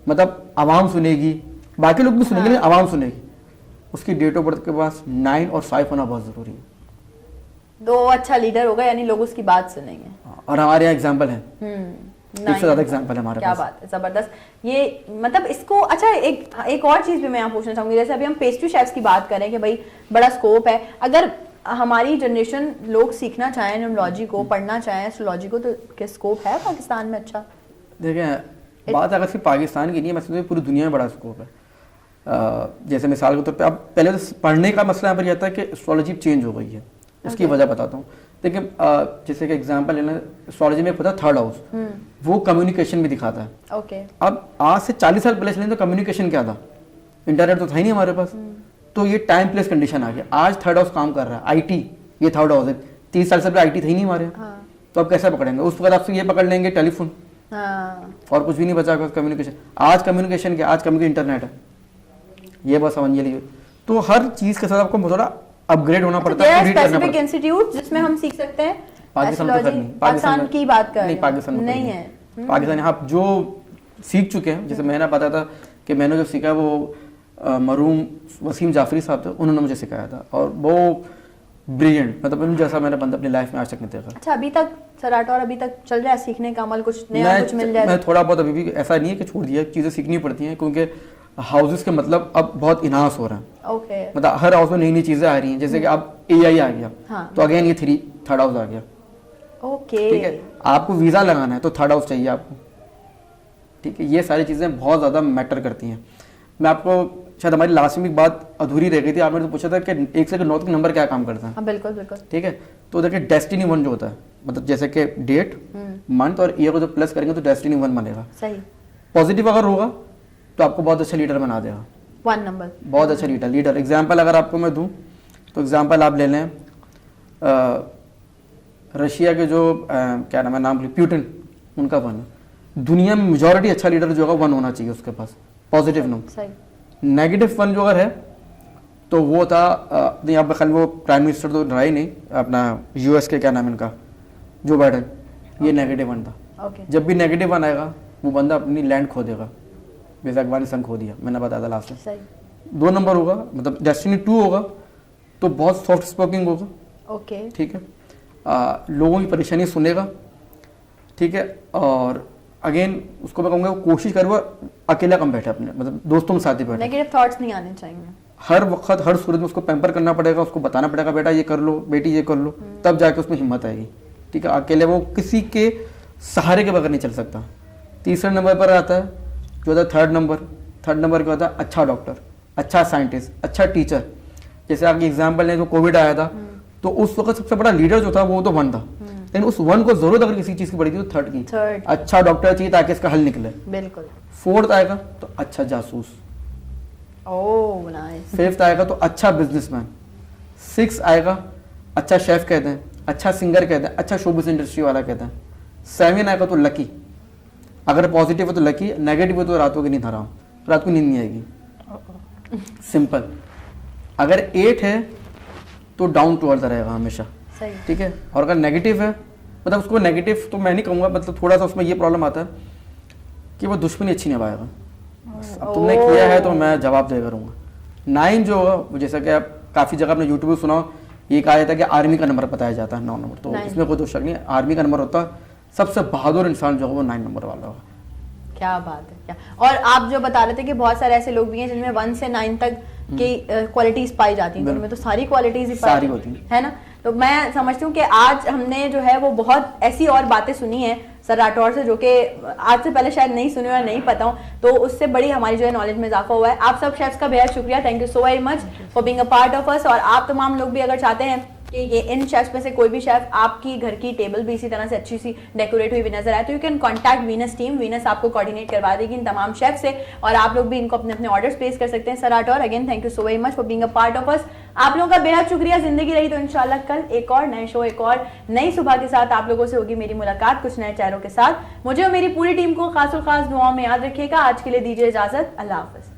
मतलब आवाम सुनेगी, बाकी लोग भी सुनेंगे लेकिन आवाम सुनेगी। उसकी डेट ऑफ बर्थ के पास 9 और 5 होना बहुत जरूरी है। दो अच्छा लीडर होगा यानी लोग उसकी बात सुनेंगे। और हमारे यहाँ एग्जाम्पल है, एक से ज्यादा एग्जाम्पल है हमारे क्या पास। बात है, जबरदस्त। ये मतलब इसको अच्छा एक और चीज भी मैं यहाँ पूछना चाहूंगी, जैसे अभी हम पेस्ट्री शेफ्स की बात करें कि भाई बड़ा स्कोप है, अगर हमारी जनरेशन लोग सीखना चाहें न्यूमरोलॉजी को, पढ़ना चाहें एस्ट्रोलॉजी को, तो क्या स्कोप है पाकिस्तान में? अच्छा देखें बात अगर सिर्फ पाकिस्तान की नहीं है, मैं समझता पूरी दुनिया में बड़ा स्कोप है। जैसे मिसाल के तौर पे अब पहले तो पढ़ने का मसला यहाँ पर यह था कि एस्ट्रोलॉजी चेंज हो गई है, उसकी वजह बताता हूँ। देखिए जैसे कि एग्जांपल है ना, एस्ट्रोलॉजी में पता 3rd हाउस, वो कम्युनिकेशन भी दिखाता है। ओके अब आज से 40 साल पहले चलें तो कम्युनिकेशन क्या था, इंटरनेट तो था ही नहीं हमारे पास, तो ये टाइम प्लेस कंडीशन आ गया। आज थर्ड हाउस काम कर रहा है, आईटी ये थर्ड हाउस है, 30 साल से पहले आईटी था ही नहीं हमारे यहाँ, तो अब कैसे पकड़ेंगे? उस वक्त आपसे ये पकड़ लेंगे टेलीफोन, और कुछ भी नहीं बचा कम्युनिकेशन। आज कम्युनिकेशन क्या, आज कम्युनिकेशन इंटरनेट है, ये बस समझ लिए। तो हर चीज के साथ आपको थोड़ा अपग्रेड होना पड़ता है, अपग्रेड करना पड़ता है। इंस्टीट्यूट जिसमें हम सीख सकते हैं पाकिस्तान में तो एस्ट्रोलॉजी, पाकिस्तान की बात कर नहीं, पाकिस्तान में नहीं कोई है। पाकिस्तान यहाँ जो सीख चुके हैं, जैसे मैंने पता था कि मैंने जो सीखा वो मरूम वसीम जाफरी साहब थे, उन्होंने मुझे सिखाया था, और वो ब्रिलियंट, मतलब जैसा मैंने बंदा अपनी लाइफ में आज तक नहीं देखा। अच्छा, अभी तक सराटा और अभी तक चल रहा है सीखने का अमल, कुछ नया कुछ मिल जाए? मैं थोड़ा बहुत अभी भी, ऐसा नहीं है कि छोड़ दिया, चीज़ें सीखनी पड़ती हैं, क्योंकि हाउसेस के मतलब अब बहुत इनहांस हो रहा है। ओके, मतलब हर हाउस में नई नई चीज़ें आ रही हैं, जैसे कि अब AI आ गया, हाँ। तो अगेन ये थर्ड हाउस आ गया। ओके, ठीक है, आपको वीज़ा लगाना है तो थर्ड हाउस चाहिए आपको। ठीक है, ये सारी चीज़ें बहुत ज़्यादा मैटर करती हैं। मैं आपको, शायद हमारी लास्ट में एक बात अधूरी रह गई थी, आपने तो पूछा था कि 1 से 9 तक नंबर क्या काम करता है। हाँ बिल्कुल बिल्कुल। ठीक है, तो देखिए डेस्टिनी 1 जो होता है, मतलब जैसे कि डेट, मंथ और ईयर को जब प्लस करेंगे तो डेस्टिनी 1 बनेगा। सही, पॉजिटिव अगर होगा तो आपको बहुत अच्छा लीडर बना देगा, 1 नंबर, बहुत अच्छा लीडर। एग्जाम्पल अगर आपको मैं दूं तो एग्जाम्पल आप ले लें रशिया के जो क्या नाम है, नाम प्यूटिन, उनका 1 है। दुनिया में मेजॉरिटी अच्छा लीडर जो होगा 1 होना चाहिए उसके पास, पॉजिटिव नंबर। सही, नेगेटिव 1 जो अगर है तो वो था नहीं, आप ख्याल वो प्राइम मिनिस्टर तो रहा ही नहीं, अपना US के क्या नाम है इनका, जो बाइडन, ये नेगेटिव 1 था। ओके, जब भी नेगेटिव 1 आएगा वो बंदा अपनी लैंड खो देगा, जैसे अफगानिस्तान खो दिया, मैंने बताया था लास्ट में। सही, 2 नंबर होगा, मतलब डेस्टिनी 2 होगा तो बहुत सॉफ्ट स्पोकिंग होगा। ओके, ठीक है, लोगों की परेशानी सुनेगा। ठीक है, और अगेन उसको मैं कहूँगा कोशिश करे वो अकेला कम बैठे अपने, मतलब दोस्तों के साथ ही बैठे। नेगेटिव थॉट्स नहीं आने चाहिए। हर वक्त हर सूरत में उसको पैम्पर करना पड़ेगा, उसको बताना पड़ेगा बेटा ये कर लो, बेटी ये कर लो, तब जाके उसमें हिम्मत आएगी। ठीक है, अकेले वो किसी के सहारे के बगैर नहीं चल सकता। तीसरे नंबर पर आता है जो होता है थर्ड नंबर क्या होता है, अच्छा डॉक्टर, अच्छा साइंटिस्ट, अच्छा टीचर। जैसे आपकी एग्जाम्पल है, जो कोविड आया था तो उस वक्त सबसे बड़ा लीडर जो था वो तो 1 था, लेकिन उस 1 को जरूरत अगर किसी चीज की पड़ी थी तो थर्ड की। अच्छा डॉक्टर चाहिए ताकि इसका हल निकले। बिल्कुल। 4th आएगा तो अच्छा जासूस, ओह नाइस। 5th आएगा तो अच्छा बिजनेसमैन, 6 आएगा अच्छा शेफ कहते हैं, अच्छा सिंगर कहते हैं, अच्छा शोबिस इंडस्ट्री वाला कहते हैं। 7 आएगा तो लकी, अगर पॉजिटिव है तो लकी, नेगेटिव है तो रातों की नींद हराम, रात को नींद नहीं आएगी, सिंपल। अगर 8 है तो डाउन टू अर्थ रहेगा हमेशा। सही। ठीक है, और अगर नेगेटिव है, मतलब उसको नेगेटिव तो मैं नहीं कहूँगा, मतलब थोड़ा सा उसमें ये प्रॉब्लम आता है कि वो दुश्मनी अच्छी निभाएगा। अब तुमने किया है तो मैं जवाब दे करूँगा। 9 जो होगा वो, जैसा कि आप काफ़ी जगह आपने यूट्यूब पे सुना हो, ये कहा जाता है कि आर्मी का नंबर बताया जाता है 9 नंबर, तो इसमें कोई दोष नहीं है, आर्मी का नंबर होता है। सबसे बहादुर इंसान जो होगा वो 9 नंबर वाला होगा। क्या बात है, क्या। और आप जो बता रहे थे कि बहुत सारे ऐसे लोग भी हैं जिनमें 1 से 9 तक की क्वालिटीज पाई जाती हैं, तो उनमें तो सारी क्वालिटीज ही सारी होती हैं, है ना। तो मैं समझती हूँ कि आज हमने जो है वो बहुत ऐसी और बातें सुनी है सर राठौर से, जो कि आज से पहले शायद नहीं सुनी और नहीं पता हो, तो उससे बड़ी हमारी जो है नॉलेज में इजाफा हुआ है। आप सब शेफ्स का बेहद शुक्रिया, thank you so very much for being a part of us. और आप तमाम लोग भी अगर चाहते हैं कि ये इन शेफ्स में से कोई भी शेफ आपकी घर की टेबल भी इसी तरह से अच्छी सी डेकोरेट हुई हुई नजर आए, तो you can contact Venus team. Venus आपको कोऑर्डिनेट करवा देगी इन तमाम शेफ से, और आप लोग भी इनको अपने अपने ऑर्डर्स प्लेस कर सकते हैं। Sir Rathore, again thank you so very much for being a part of us. आप लोगों का बेहद शुक्रिया। जिंदगी रही तो इंशाल्लाह कल एक और नए शो, एक और नई सुबह के साथ आप लोगों से होगी मेरी मुलाकात कुछ नए चेहरों के साथ। मुझे और मेरी पूरी टीम को खास दुआओं में याद रखिएगा। आज के लिए दीजिए इजाजत, अल्लाह हाफिज।